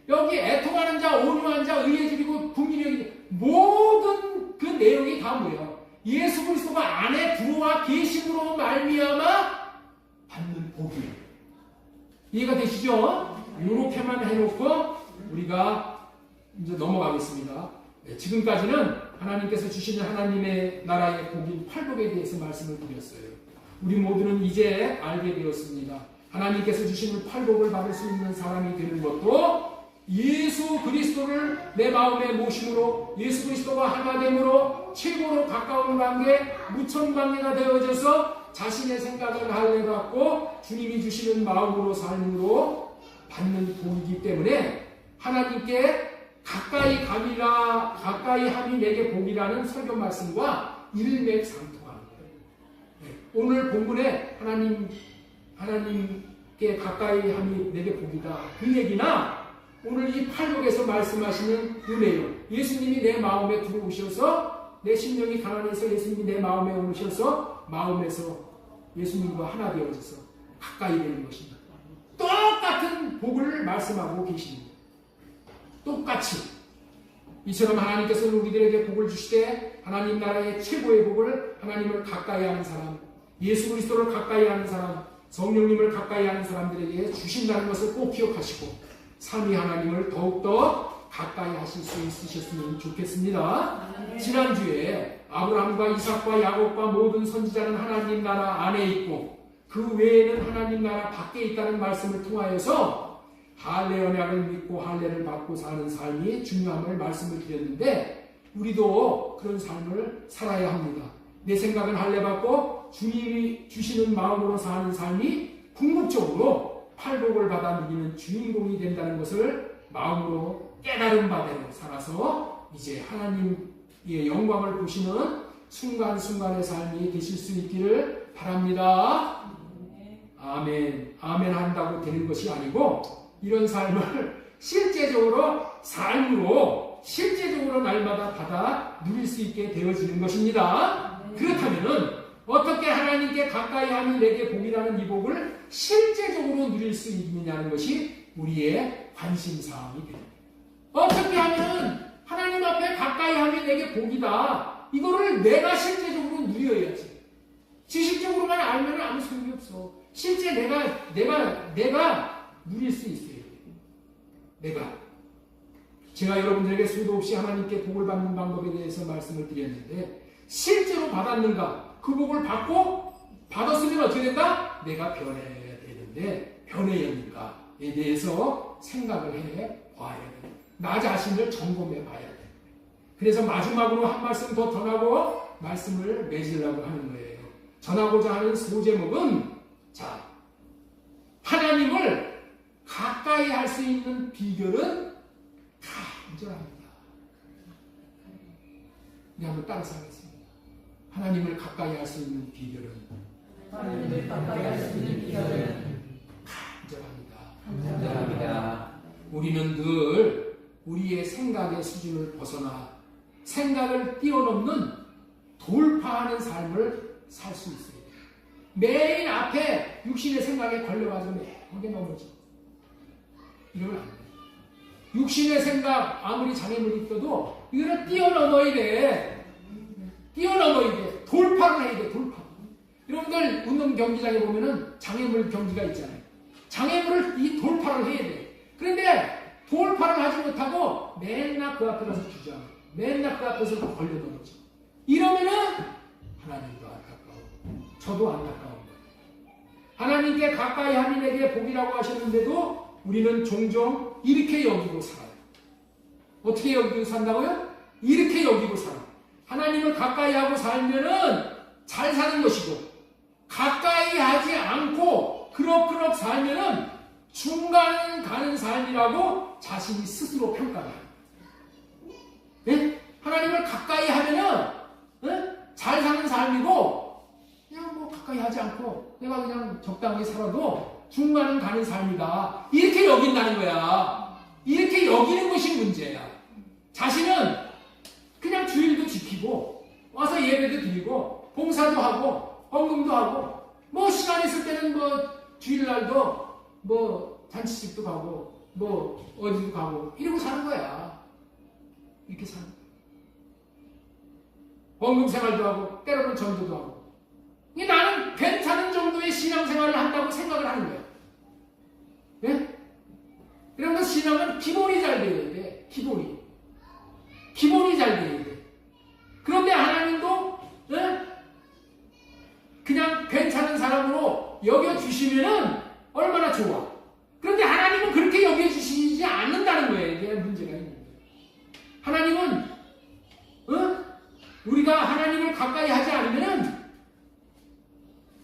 여기 애통하는 자, 온유한 자, 의해주리고 긍휼히 모든 그 내용이 다 뭐예요? 예수 그리스도가 안에 들어와 계심으로 말미암아 받는 복이에요. 이해가 되시죠? 이렇게만 해놓고 우리가 이제 넘어가겠습니다. 지금까지는 하나님께서 주시는 하나님의 나라의 복인 팔복에 대해서 말씀을 드렸어요. 우리 모두는 이제 알게 되었습니다. 하나님께서 주시는 팔복을 받을 수 있는 사람이 되는 것도 예수 그리스도를 내 마음에 모심으로 예수 그리스도와 하나됨으로 최고로 가까운 관계, 무천 관계가 되어져서 자신의 생각을 할례받고 주님이 주시는 마음으로 삶으로 받는 복이기 때문에 하나님께 가까이 함이 내게 복이라는 설교 말씀과 일맥상통하는 거예요. 오늘 본문에 하나님 하나님께 가까이 함이 내게 복이다. 그 얘기나 오늘 이 팔복에서 말씀하시는 은혜요. 예수님이 내 마음에 들어오셔서 내 심령이 가난해서 예수님이 내 마음에 오셔서 마음에서 예수님과 하나 되어져서 가까이 되는 것입니다. 똑같은 복을 말씀하고 계십니다. 똑같이. 이처럼 하나님께서는 우리들에게 복을 주시되 하나님 나라의 최고의 복을 하나님을 가까이 하는 사람, 예수 그리스도를 가까이 하는 사람, 성령님을 가까이 하는 사람들에게 주신다는 것을 꼭 기억하시고 삼위 하나님을 더욱더 가까이 하실 수 있으셨으면 좋겠습니다. 지난주에 아브라함과 이삭과 야곱과 모든 선지자는 하나님 나라 안에 있고 그 외에는 하나님 나라 밖에 있다는 말씀을 통하여서 할례 언약을 믿고 할례를 받고 사는 삶이 중요함을 말씀을 드렸는데 우리도 그런 삶을 살아야 합니다. 내 생각은 할례 받고 주님이 주시는 마음으로 사는 삶이 궁극적으로 팔복을 받아 누리는 주인공이 된다는 것을 마음으로 깨달은 바대로 살아서 이제 하나님의 영광을 보시는 순간순간의 삶이 되실 수 있기를 바랍니다. 아멘. 아멘 한다고 되는 것이 아니고 이런 삶을 실제적으로 삶으로 실제적으로 날마다 받아 누릴 수 있게 되어지는 것입니다. 그렇다면은 어떻게 하나님께 가까이 하면 내게 복이라는 이 복을 실제적으로 누릴 수 있느냐는 것이 우리의 관심사항이 됩니다. 어떻게 하면 하나님 앞에 가까이 하면 내게 복이다. 이거를 내가 실제적으로 누려야지. 지식적으로만 알면 아무 소용이 없어. 실제 내가 누릴 수 있어요. 제가 여러분들에게 수도 없이 하나님께 복을 받는 방법에 대해서 말씀을 드렸는데 실제로 받았는가? 그 복을 받았으면 어떻게 된다? 내가 변해야 되는데 변해야니까에 대해서 생각을 해 봐야 돼. 나 자신을 점검해 봐야 돼. 그래서 마지막으로 한 말씀 더 전하고 말씀을 맺으려고 하는 거예요. 전하고자 하는 소제목은 하나님을 가까이 할 수 있는 비결은 간절합니다. 우리 한번 따라서 하겠습니다. 하나님을 가까이 할 수 있는 비결은 간절합니다. 우리는 늘 우리의 생각의 수준을 벗어나 생각을 뛰어넘는 돌파하는 삶을 살 수 있어요. 매일 앞에 육신의 생각에 걸려가지고 거기에 넘어져. 이러면 안 돼. 육신의 생각 아무리 장애물이 있어도 이거를 뛰어넘어야 돼. 돌파를 해야 돼. 돌파. 여러분들 운동 경기장에 보면은 장애물 경기가 있잖아요. 장애물을 이 돌파를 해야 돼. 그런데 돌파를 하지 못하고 맨날 그 앞에 가서 주저앉아. 맨날 그 앞에서 걸려 넘어져. 이러면은 하나님도 안타까워. 저도 안타까운 거예요. 하나님께 가까이 하니 내게 복이라고 하셨는데도 우리는 종종 이렇게 여기고 살아요. 어떻게 여기고 산다고요? 이렇게 여기고 살아요. 하나님을 가까이 하고 살면은 잘 사는 것이고 가까이 하지 않고 그럭그럭 살면은 중간 가는 삶이라고 자신이 스스로 평가해요. 네? 하나님을 가까이 하면은 잘 사는 삶이고 그냥 뭐 가까이 하지 않고 내가 그냥 적당히 살아도 중간은 가는 삶이다. 이렇게 여긴다는 거야. 이렇게 여기는 것이 문제야. 자신은 그냥 주일도 지키고 와서 예배도 드리고 봉사도 하고 헌금도 하고 뭐 시간 있을 때는 뭐 주일날도 뭐 잔치집도 가고 뭐 어디도 가고 이러고 사는 거야. 이렇게 사는 거야. 헌금 생활도 하고 때로는 전도도 하고 나는 괜찮은 정도의 신앙생활을 한다고 생각을 하는 거야. 예? 그러면 신앙은 기본이 잘 되어야 돼. 기본이 잘 되어야 돼. 그런데 하나님도 그냥 괜찮은 사람으로 여겨주시면은 얼마나 좋아. 그런데 하나님은 그렇게 여겨주시지 않는다는 거예요. 이게 문제가 있는 거예요. 하나님은 우리가 하나님을 가까이 하지 않으면은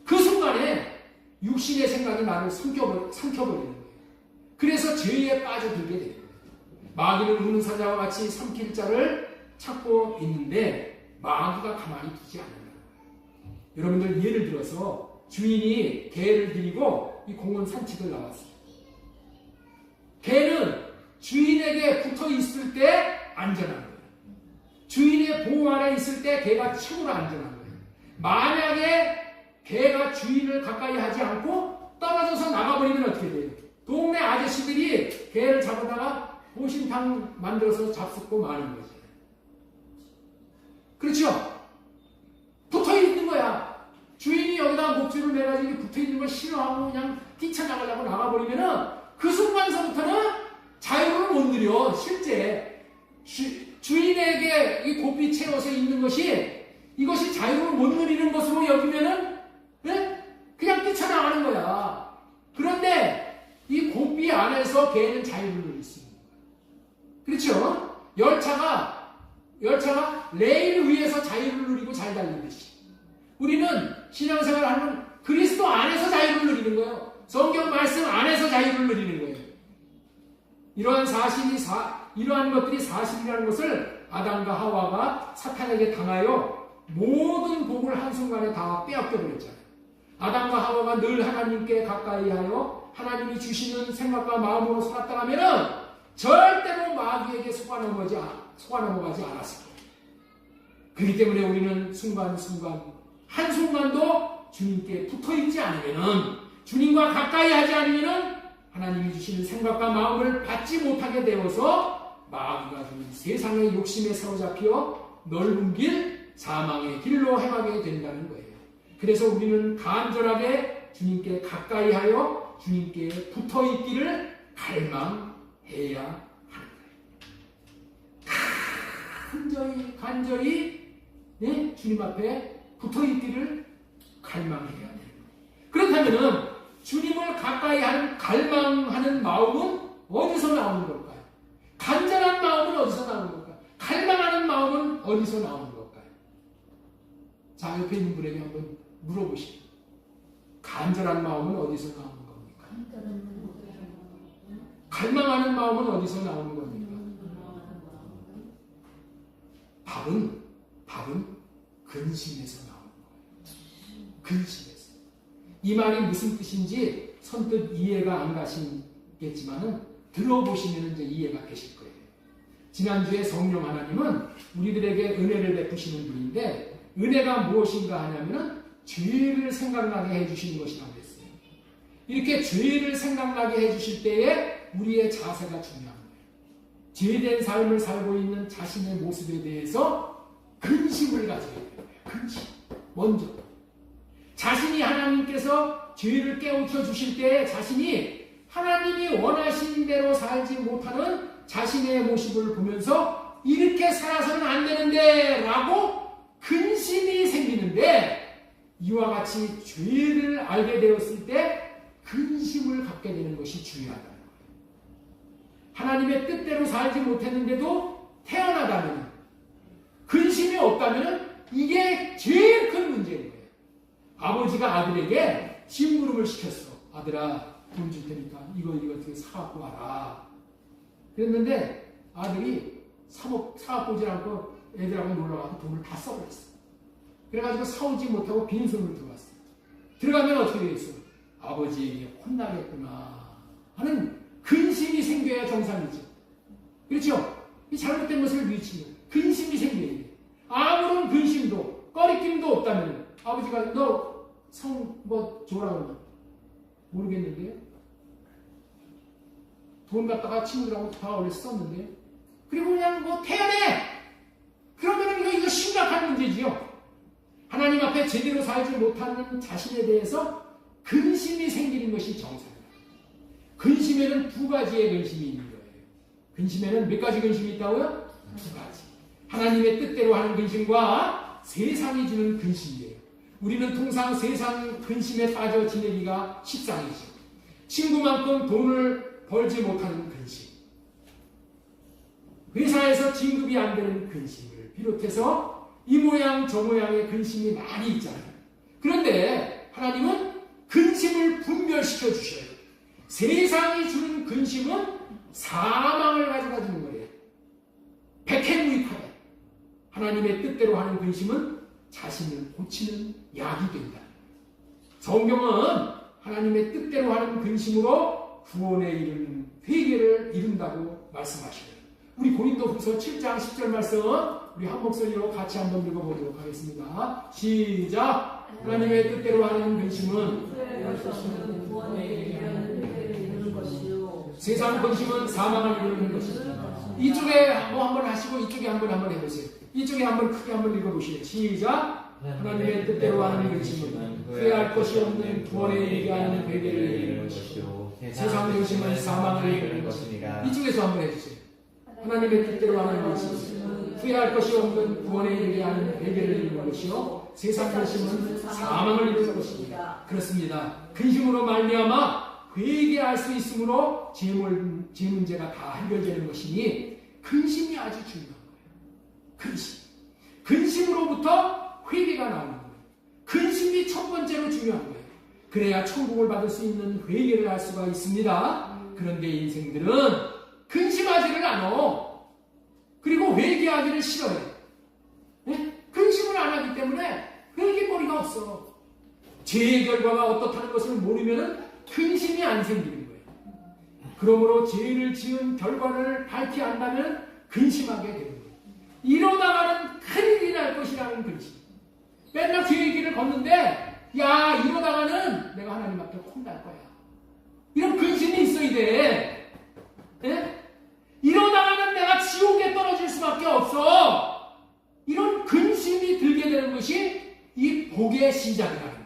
그 순간에 육신의 생각이 나를 삼켜버리는 거예요. 그래서 죄에 빠져들게 돼요. 마귀는 우는 사자와 같이 삼킬 자를 찾고 있는데 마귀가 가만히 두지 않는다. 여러분들 예를 들어서 주인이 개를 데리고 이 공원 산책을 나왔어요. 개는 주인에게 붙어 있을 때 안전한 거예요. 주인의 보호 아래 있을 때 개가 최고로 안전한 거예요. 만약에 개가 주인을 가까이 하지 않고 떨어져서 나가버리면 어떻게 돼요? 동네 아저씨들이 개를 잡아다가 보신탕 만들어서 잡숫고 마는 거지. 그렇죠? 붙어 있는 거야. 주인이 여기다 목줄을 매가지고 붙어 있는 걸 싫어하고 그냥 뛰쳐나가려고 나가버리면은 그 순간서부터는 자유를 못 누려. 실제 주인에게 이 고삐 채워서 있는 것이 이것이 자유를 못 누리는 것으로 여기면은 네? 그냥 뛰쳐나가는 거야. 그런데 이 고삐 안에서 개는 자유를 누릴 수 있는 거야. 그렇죠? 열차가 레일 위에서 자유를 누리고 잘 달리듯이 우리는 신앙생활을 하면 그리스도 안에서 자유를 누리는 거예요. 성경 말씀 안에서 자유를 누리는 거예요. 이러한 것들이 사실이라는 것을 아담과 하와가 사탄에게 당하여 모든 복을 한순간에 다 빼앗겨 버렸잖아요. 아담과 하와가 늘 하나님께 가까이 하여 하나님이 주시는 생각과 마음으로 살았다 하면은 절대로 마귀에게 속아 넘어가지 않았을 거예요. 그렇기 때문에 우리는 순간순간 한순간도 주님께 붙어있지 않으면은 주님과 가까이 하지 않으면은 하나님이 주시는 생각과 마음을 받지 못하게 되어서 마귀가 주는 세상의 욕심에 사로잡혀 넓은 길, 사망의 길로 행하게 된다는 거예요. 그래서 우리는 간절하게 주님께 가까이 하여 주님께 붙어있기를 갈망해야 하는 거예요. 간절히 네? 주님 앞에 붙어있기를 갈망해야 돼요. 그렇다면 주님을 가까이 하는 갈망하는 마음은 어디서 나오는 걸까요? 간절한 마음은 어디서 나오는 걸까요? 갈망하는 마음은 어디서 나오는 걸까요? 자, 옆에 있는 분에게 한번 물어보시죠. 간절한 마음은 어디서 나오는 겁니까? 갈망하는 마음은 어디서 나오는 겁니까? 답은 근심에서 나오는 거예요. 근심에서. 이 말이 무슨 뜻인지 선뜻 이해가 안 가시겠지만은 들어보시면 이제 이해가 되실 거예요. 지난주에 성령 하나님은 우리들에게 은혜를 베푸시는 분인데 은혜가 무엇인가 하냐면은 죄를 생각나게 해주시는 것이라고 했어요. 이렇게 죄를 생각나게 해주실 때에 우리의 자세가 중요한 거예요. 죄된 삶을 살고 있는 자신의 모습에 대해서 근심을 가져야 돼요. 근심. 먼저. 자신이 하나님께서 죄를 깨우쳐 주실 때 자신이 하나님이 원하신 대로 살지 못하는 자신의 모습을 보면서 이렇게 살아서는 안 되는데 라고 근심이 생기는데 이와 같이 죄를 알게 되었을 때 근심을 갖게 되는 것이 중요하다는 거예요. 하나님의 뜻대로 살지 못했는데도 태어나다면 근심이 없다면 이게 제일 큰 문제인 거예요. 아버지가 아들에게 심부름을 시켰어. 아들아, 돈 줄 테니까 이거 어떻게 사갖고 와라. 그랬는데 아들이 사갖고 오지 않고 애들하고 놀러가서 돈을 다 써버렸어. 그래가지고 사오지 못하고 빈손으로 들어갔어. 들어가면 어떻게 되겠어? 아버지에게 혼나겠구나 하는 근심이 생겨야 정상이죠. 그렇죠? 이 잘못된 것을 미치는 근심이 생겨야 돼. 아무런 근심도 꺼리낌도 없다면 아버지가 너 성 뭐 줘라 그러면 모르겠는데요. 돈 갖다가 친구들하고 다 원래 썼는데 그리고 그냥 뭐 태연해. 그러면 이거 심각한 문제지요. 하나님 앞에 제대로 살지 못하는 자신에 대해서 근심이 생기는 것이 정상이에요. 근심에는 두 가지의 근심이 있는 거예요. 근심에는 몇 가지 근심이 있다고요? 두 가지. 하나님의 뜻대로 하는 근심과 세상이 주는 근심이에요. 우리는 통상 세상 근심에 빠져 지내기가 십상이죠. 친구만큼 돈을 벌지 못하는 근심, 회사에서 진급이 안 되는 근심을 비롯해서 이 모양 저 모양의 근심이 많이 있잖아요. 그런데 하나님은 근심을 분별시켜 주셔요. 세상이 주는 근심은 사망을 가져다 주는 거예요. 백해무익하다. 하나님의 뜻대로 하는 근심은 자신을 고치는 약이 된다. 성경은 하나님의 뜻대로 하는 근심으로 구원에 이르는 회개를 이룬다고 말씀하시고요. 우리 고린도후서 7장 10절 말씀 우리 한 목소리로 같이 한번 읽어보도록 하겠습니다. 시작! 하나님의 뜻대로 하는 근심은 세상 근심은 사망을 이루는 것입니다. 이쪽에 한번 하시고 이쪽에 한번 해보세요. 이쪽에 한번 크게 한번 읽어보시죠. 시작! 하나님의 뜻대로 하는 근심은 후회할 것이 없는 구원에 이르게 하는 회개를 이루는 것이요 세상 근심은 사망을 이루는 것입니다. 이쪽에서 한번 해주세요. 하나님의 뜻대로 하는 근심은 후회할 것이 없는 구원에 이르게 하는 회개를 이루는 것이요 세상 근심은 사망을 이루는 것입니다. 그렇습니다. 근심으로 말미암아 회개할 수 있으므로 제 문제가 다 해결되는 것이니 근심이 아주 중요한 거예요. 근심으로부터 회개가 나오는 거예요. 근심이 첫 번째로 중요한 거예요. 그래야 천국을 받을 수 있는 회개를 할 수가 있습니다. 그런데 인생들은 근심하지를 않아. 그리고 회개하기를 싫어해. 네? 근심을 안 하기 때문에 회개거리가 없어. 죄의 결과가 어떻다는 것을 모르면 근심이 안 생기는 거예요. 그러므로 죄를 지은 결과를 밝히 안다면 근심하게 되는 거예요. 이러다가는 큰일이 날 것이라는 근심. 맨날 죄의 길을 걷는데 야 이러다가는 내가 하나님 앞에 혼날 거야. 이런 근심이 있어야 돼. 네? 이러다가는 내가 지옥에 떨어질 수밖에 없어. 이런 근심이 들게 되는 것이 이 복의 시작이라는 거예요.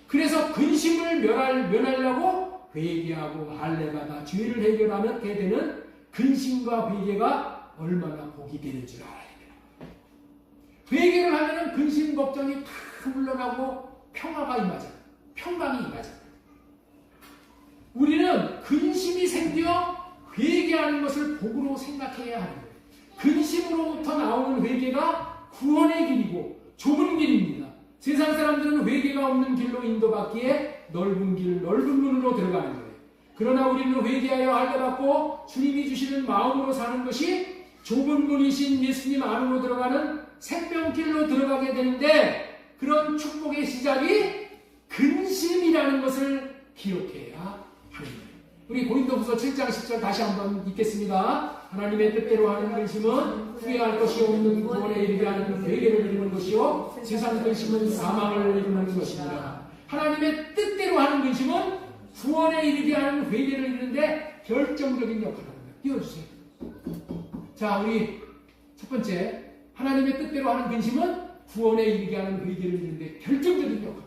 그래서 근심을 면하려고 회개하고 할례받아 죄를 해결하게 되는 근심과 회개가 얼마나 복이 되는 줄 알아야 돼요. 회개를 하면 근심 걱정이 다 물러나고 평화가 임하잖아요. 평강이 임하잖아요. 우리는 근심이 생겨 회개하는 것을 복으로 생각해야 하는 거예요. 근심으로부터 나오는 회개가 구원의 길이고 좁은 길입니다. 세상 사람들은 회개가 없는 길로 인도받기에 넓은 길, 넓은 문으로 들어가는 거예요. 그러나 우리는 회개하여 할례받고 주님이 주시는 마음으로 사는 것이 좁은 문이신 예수님 안으로 들어가는 생명길로 들어가게 되는데 그런 축복의 시작이 근심이라는 것을 기록해야 하는 거예요. 우리 고린도후서 7장 10절 다시 한번 읽겠습니다. 하나님의 뜻대로 하는 근심은 후회할 것이 없는 구원에 이르게 하는 회개를 이루는 것이요 세상 근심은 사망을 이루는 것입니다. 하나님의 뜻대로 하는 근심은 구원에 이르게 하는 회개를 이루는데 결정적인 역할을 합니다. 띄워주세요. 자, 우리 첫 번째 하나님의 뜻대로 하는 근심은 구원에 이르게 하는 회개를 이루는데 결정적인 역할을 합니다.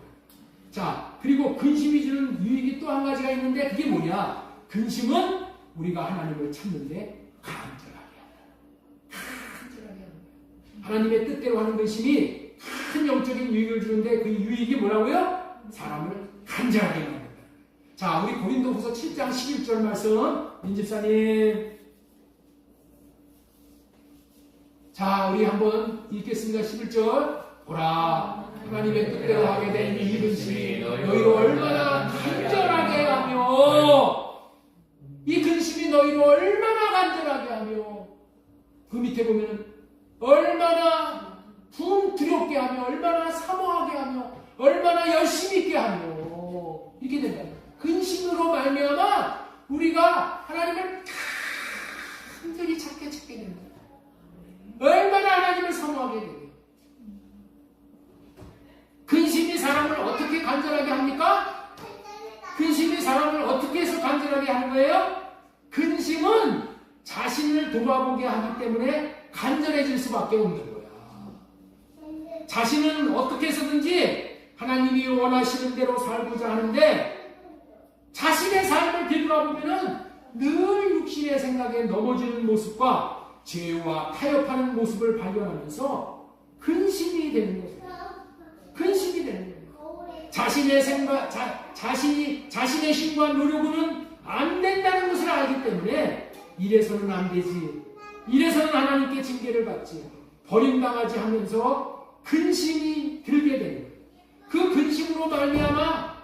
자, 그리고 근심이 주는 유익이 또 한 가지가 있는데 그게 뭐냐? 근심은 우리가 하나님을 찾는데 간절하게 하는 거예요. 하나님의 뜻대로 하는 근심이 큰 영적인 유익을 주는데 그 유익이 뭐라고요? 사람을 간절하게 하는 거예요. 자, 우리 고린도후서 7장 11절 말씀 민집사님. 자, 우리 한번 읽겠습니다. 11절. 보라, 하나님의 뜻대로 하게 된 이 근심이 너희로 얼마나 간절하게 하며 이 근심이 너희로 얼마나 간절하게 하며 그 밑에 보면 얼마나 두렵게 하며 얼마나 사모하게 하며 얼마나 열심히 있게 하며 이렇게 된다. 근심으로 말미암아 우리가 하나님을 간절히 찾게 된다. 얼마나 하나님을 사모하게 돼요. 근심이 사람을 어떻게 간절하게 합니까? 근심이 사람을 어떻게 해서 간절하게 하는 거예요? 근심은 자신을 돌아보게 하기 때문에 간절해질 수밖에 없는 거야. 자신은 어떻게 해서든지 하나님이 원하시는 대로 살고자 하는데 자신의 삶을 되돌아보면 늘 육신의 생각에 넘어지는 모습과 죄와 타협하는 모습을 발견하면서 근심이 되는 거예요. 근심이 되는 거예요. 자신의 생각, 자신의 힘과 노력으로는 안 된다는 것을 알기 때문에 이래서는 안 되지. 이래서는 하나님께 징계를 받지. 버림당하지 하면서 근심이 들게 되는 거예요. 그 근심으로 말미암아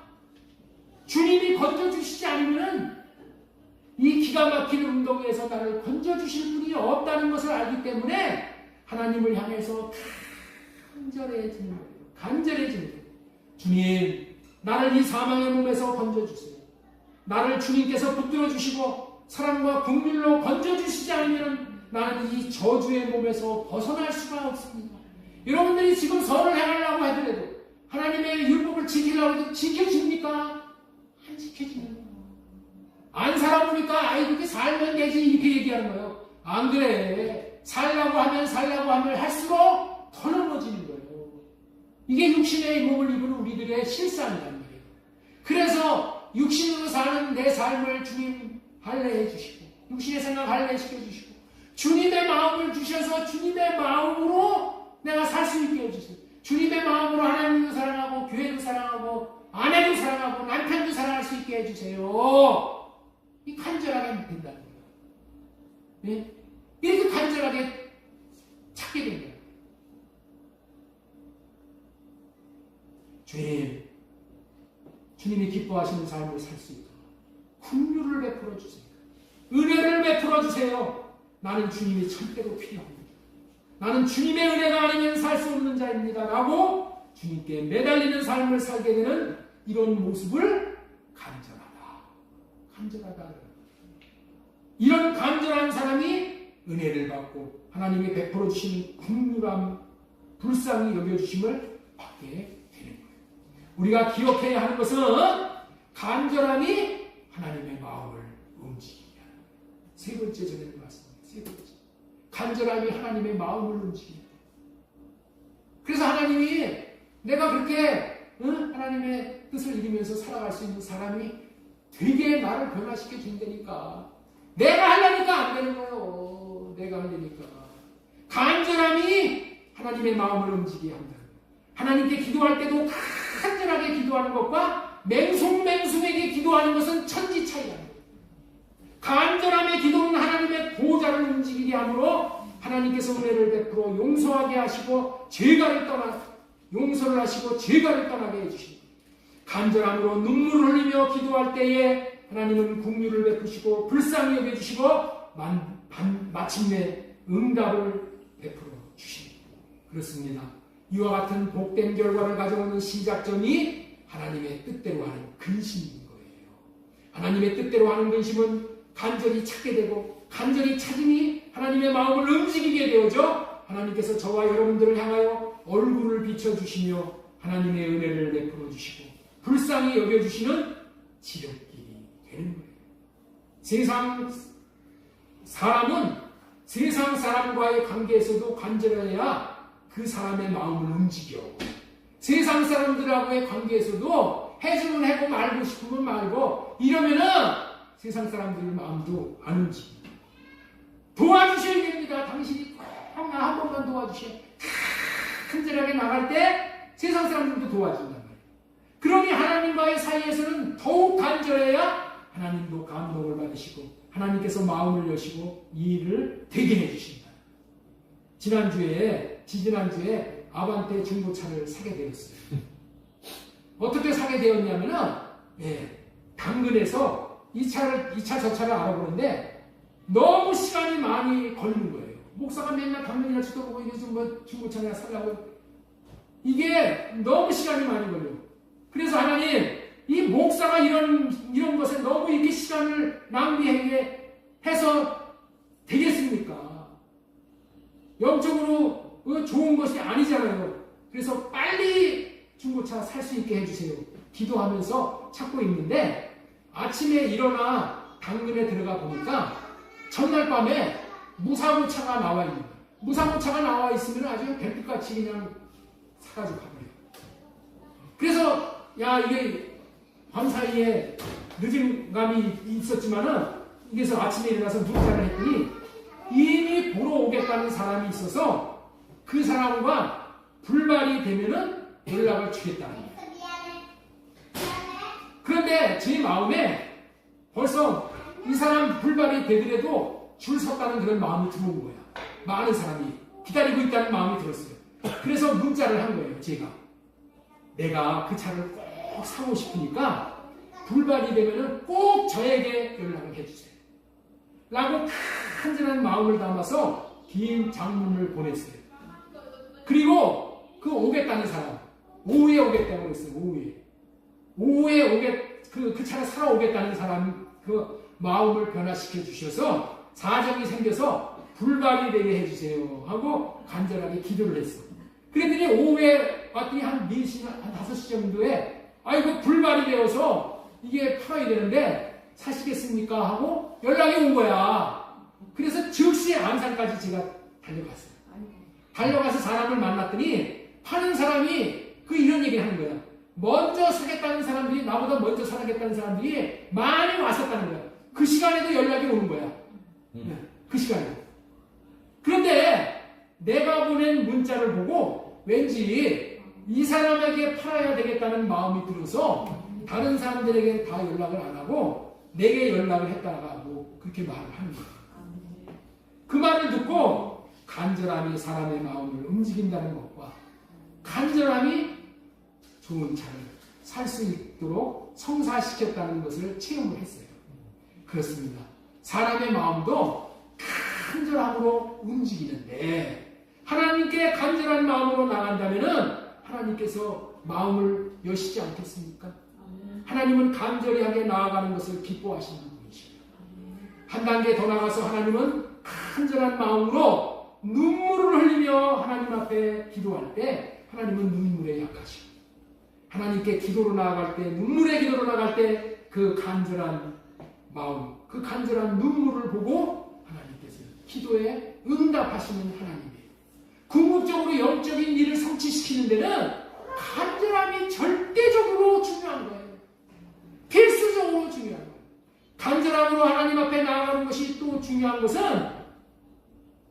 주님이 건져주시지 않으면 이 기가 막힌 운동에서 나를 건져주실 분이 없다는 것을 알기 때문에 하나님을 향해서 간절해지는 거예요. 간절해지는 거예요. 주님, 나를 이 사망의 몸에서 건져주세요. 나를 주님께서 붙들어 주시고 사랑과 긍휼로 건져주시지 않으면 나는 이 저주의 몸에서 벗어날 수가 없습니다. 여러분들이 지금 선을 행하려고 하더라도 하나님의 율법을 지키려고 해도 지켜집니까? 안 지켜지는 거예요. 안 살아보니까 아이 그렇게 살면 되지 이렇게 얘기하는 거예요. 안 그래. 살라고 하면 할수록 더 넘어지는 거예요. 이게 육신의 몸을 입은 우리들의 실상이라는 거예요. 그래서 육신으로 사는 내 삶을 주님 할례해 주시고 육신의 생각 할례 시켜주시고 주님의 마음을 주셔서 주님의 마음으로 내가 살 수 있게 해주세요. 주님의 마음으로 하나님도 사랑하고 교회도 사랑하고 아내도 사랑하고 남편도 사랑할 수 있게 해주세요. 이 간절하게 된다는 거예요. 네? 이렇게 간절하게 찾게 된 거예요. 주님이 기뻐하시는 삶을 살 수 있도록 긍휼을 베풀어 주세요. 은혜를 베풀어 주세요. 나는 주님이 절대로 필요합니다. 나는 주님의 은혜가 아니면 살 수 없는 자입니다. 라고 주님께 매달리는 삶을 살게 되는 이런 모습을 간절하다. 이런 간절한 사람이 은혜를 받고 하나님이 베풀어 주시는 긍휼함, 불쌍히 여겨주심을 받게 되는 거예요. 우리가 기억해야 하는 것은 간절함이 하나님의 마음을 움직이게 하는 거예요. 세 번째 전에 말씀입니다. 세 번째. 간절함이 하나님의 마음을 움직이게 돼요. 그래서 하나님이 내가 그렇게 하나님의 뜻을 이루면서 살아갈 수 있는 사람이 되게 나를 변화시켜 준다니까. 내가 하려니까 안 되는 거예요. 내가 하려니까. 간절함이 하나님의 마음을 움직이게 한다. 하나님께 기도할 때도 간절하게 기도하는 것과 맹송맹송하게 기도하는 것은 천지 차이다. 간절함의 기도는 하나님의 보좌를 움직이게 하므로 하나님께서 은혜를 베풀어 용서하게 하시고 용서를 하시고 죄가를 떠나게 해주십니다. 간절함으로 눈물을 흘리며 기도할 때에 하나님은 긍휼을 베푸시고 불쌍히 여겨주시고 마침내 응답을 베풀어 주십니다. 그렇습니다. 이와 같은 복된 결과를 가져오는 시작점이 하나님의 뜻대로 하는 근심인 거예요. 하나님의 뜻대로 하는 근심은 간절히 찾게 되고 간절히 찾음이 하나님의 마음을 움직이게 되어져 하나님께서 저와 여러분들을 향하여 얼굴을 비춰주시며 하나님의 은혜를 베풀어 주시고 불쌍히 여겨주시는 지름길이 되는 거예요. 세상 사람과의 관계에서도 간절해야 그 사람의 마음을 움직여. 세상 사람들하고의 관계에서도 해주면 해고 말고 싶으면 말고 이러면은 세상 사람들의 마음도 안 움직여. 도와주셔야 됩니다. 당신이 꼭 나 한 번만 도와주셔야. 간절하게 나갈 때 세상 사람들도 도와준단 말이에요. 그러니 하나님과의 사이에서는 더욱 간절해야 하나님도 감동을 받으시고 하나님께서 마음을 여시고 이 일을 되게 해주신다. 지지난주에 아반떼 중고차를 사게 되었어요. 어떻게 사게 되었냐면은 당근에서 이 차 저 차를 알아보는데 너무 시간이 많이 걸리는 거예요. 목사가 맨날 당근이나 쳐다보고 이게 좀 중고차 내가 살라고 이게 너무 시간이 많이 걸려요. 그래서 하나님 이 목사가 이런 것에 너무 이렇게 시간을 낭비하게 해서 되겠습니까? 영적으로 좋은 것이 아니잖아요. 그래서 빨리 중고차 살 수 있게 해주세요. 기도하면서 찾고 있는데 아침에 일어나 당근에 들어가 보니까 전날 밤에 무사고차가 나와 있는 거예요. 무사고차가 나와 있으면 아주 뱀빛같이 그냥 사가지고 가버려요. 그래서 이게 밤사이에 늦은 감이 있었지만은 그래서 아침에 일어나서 문자를 했더니 이미 보러 오겠다는 사람이 있어서 그 사람과 불발이 되면은 연락을 주겠다는 거예요. 그런데 제 마음에 벌써 이 사람 불발이 되더라도 줄 섰다는 그런 마음이 들어온 거야. 많은 사람이 기다리고 있다는 마음이 들었어요. 그래서 문자를 한 거예요. 내가 그 차를 꼭 사고 싶으니까 불발이 되면은 꼭 저에게 연락을 해주세요. 라고 간절한 마음을 담아서 긴 장문을 보냈어요. 그리고 그 오겠다는 사람 오후에 오겠다고 했어요. 오후에. 오후에 그 차를 사러 오겠다는 사람 그 마음을 변화시켜 주셔서 사정이 생겨서 불발이 되게 해주세요 하고 간절하게 기도를 했어. 그랬더니 오후에 왔더니 한 4시, 한 5시 정도에 아이고 불발이 되어서 이게 팔아야 되는데 사시겠습니까? 하고 연락이 온 거야. 그래서 즉시 안산까지 제가 달려갔어요. 달려가서 사람을 만났더니 파는 사람이 이런 얘기를 하는 거야. 먼저 사겠다는 사람들이, 나보다 먼저 사겠다는 사람들이 많이 왔었다는 거야. 그 시간에도 연락이 오는 거야. 그 시간에. 그런데 내가 보낸 문자를 보고 왠지 이 사람에게 팔아야 되겠다는 마음이 들어서 다른 사람들에게 다 연락을 안 하고 내게 연락을 했다고 그렇게 말을 하는 거야. 그 말을 듣고 간절함이 사람의 마음을 움직인다는 것과 간절함이 좋은 차를 살 수 있도록 성사시켰다는 것을 체험을 했어요. 그렇습니다. 사람의 마음도 간절함으로 움직이는데 하나님께 간절한 마음으로 나간다면 하나님께서 마음을 여시지 않겠습니까? 하나님은 간절하게 나아가는 것을 기뻐하시는 분이십니다. 한 단계 더 나가서 하나님은 간절한 마음으로 눈물을 흘리며 하나님 앞에 기도할 때 하나님은 눈물에 약하시고 하나님께 기도로 나아갈 때 눈물의 기도로 나아갈 때 그 간절한 마음, 그 간절한 눈물을 보고 하나님께서 기도에 응답하시는 하나님이에요. 궁극적으로 영적인 일을 성취시키는 데는 간절함이 절대적으로 중요한 거예요. 필수적으로 중요한 거예요. 간절함으로 하나님 앞에 나아가는 것이 또 중요한 것은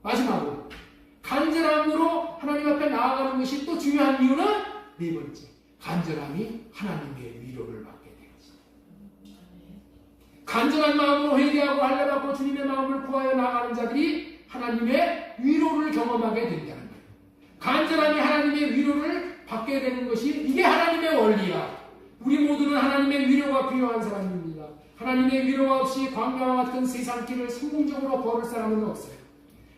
마지막으로 간절함으로 하나님 앞에 나아가는 것이 또 중요한 이유는 네 번째, 간절함이 하나님의 위로를 받게 되었습니다. 간절한 마음으로 회개하고 할례받고 주님의 마음을 구하여 나아가는 자들이 하나님의 위로를 경험하게 된다는 거예요. 간절함이 하나님의 위로를 받게 되는 것이 이게 하나님의 원리야. 우리 모두는 하나님의 위로가 필요한 사람입니다. 하나님의 위로가 없이 광야와 같은 세상 길을 성공적으로 걸을 사람은 없어요.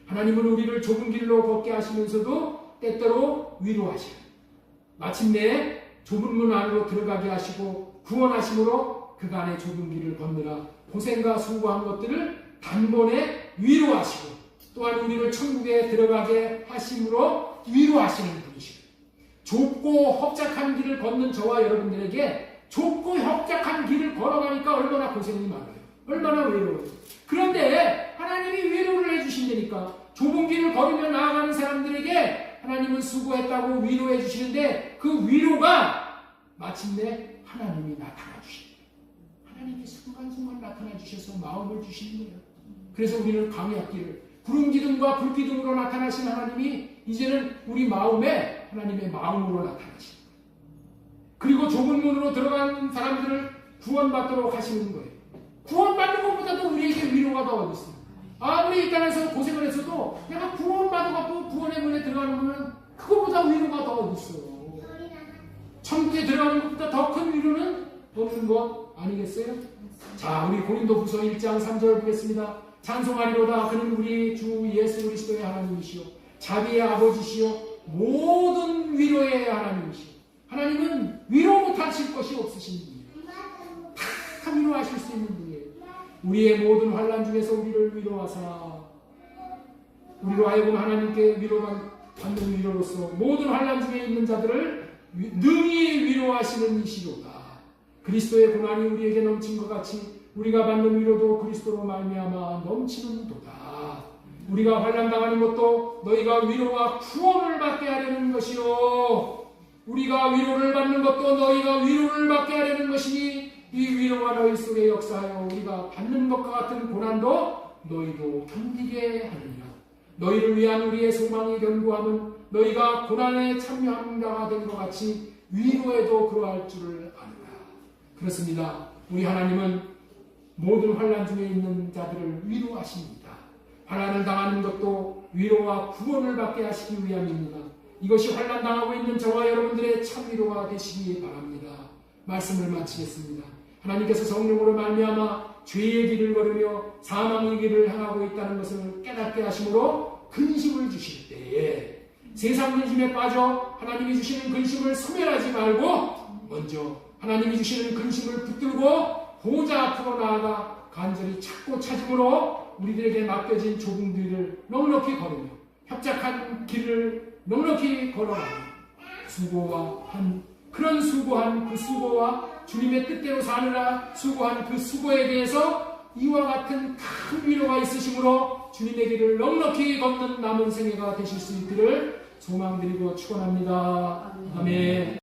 하나님은 우리를 좁은 길로 걷게 하시면서도 때때로 위로하셔요. 마침내 좁은 문 안으로 들어가게 하시고 구원하심으로 그간의 좁은 길을 건너라 고생과 수고한 것들을 단번에 위로하시고 또한 우리를 천국에 들어가게 하심으로 위로하시는 분이시고 좁고 협착한 길을 걷는 저와 여러분들에게 좁고 협착한 길을 걸어가니까 얼마나 고생이 많아요. 얼마나 외로워요. 그런데 하나님이 위로를 해주신다니까 좁은 길을 걸으며 나아가는 사람들에게 하나님은 수고했다고 위로해 주시는데 그 위로가 마침내 하나님이 나타나 주십니다. 하나님이 순간순간 나타나 주셔서 마음을 주시는 거예요. 그래서 우리는 광야길을 구름 기둥과 불 기둥으로 나타나신 하나님이 이제는 우리 마음에 하나님의 마음으로 나타나십니다. 그리고 좁은 문으로 들어간 사람들을 구원받도록 하시는 거예요. 구원받는 것보다도 우리에게 위로가 더 어디 있습니까? 아무리 이 땅에서 고생을 했어도 내가 구원받아갖고 구원의 문에 들어가는 거는 그것보다 위로가 더 어디 있어. 천국에 들어가는 것보다 더 큰 위로는 없는 것 아니겠어요? 자, 우리 고린도후서 1장 3절 보겠습니다. 찬송하리로다 그는 우리 주 예수 그리스도의 하나님이시요 자비의 아버지시요 모든 위로의 하나님이시요. 하나님은 위로 못하실 것이 없으신 분이에요. 다 위로하실 수 있는 분이에요. 우리의 모든 환난 중에서 우리를 위로하사 우리로 하여금 하나님께 위로받는 위로로서 모든 환난 중에 있는 자들을 능히 위로하시는 이시로다. 그리스도의 고난이 우리에게 넘친 것 같이 우리가 받는 위로도 그리스도로 말미암아 넘치는도다. 우리가 환난당하는 것도 너희가 위로와 구원을 받게 하려는 것이요 우리가 위로를 받는 것도 너희가 위로를 받게 하려는 것이니 이 위로가 너희 속에 역사하여 우리가 받는 것과 같은 고난도 너희도 견디게 하느니라. 너희를 위한 우리의 소망이 견고함은 너희가 고난에 참여하는 자가 된 것 같이 위로에도 그러할 줄을 아느라. 그렇습니다. 우리 하나님은 모든 환난 중에 있는 자들을 위로하십니다. 환난을 당하는 것도 위로와 구원을 받게 하시기 위함입니다. 이것이 환난 당하고 있는 저와 여러분들의 참 위로가 되시기 바랍니다. 말씀을 마치겠습니다. 하나님께서 성령으로 말미암아 죄의 길을 걸으며 사망의 길을 향하고 있다는 것을 깨닫게 하심으로 근심을 주실 때에 세상 근심에 빠져 하나님이 주시는 근심을 소멸하지 말고 먼저 하나님이 주시는 근심을 붙들고 보호자 앞으로 나아가 간절히 찾고 찾음으로 우리들에게 맡겨진 좁은 길을 넉넉히 걸으며 협착한 길을 넉넉히 걸어가며 그런 수고한 그 수고와 주님의 뜻대로 사느라 수고한 그 수고에 대해서 이와 같은 큰 위로가 있으심으로 주님의 길을 넉넉히 걷는 남은 생애가 되실 수 있기를 소망드리고 축원합니다. 아멘.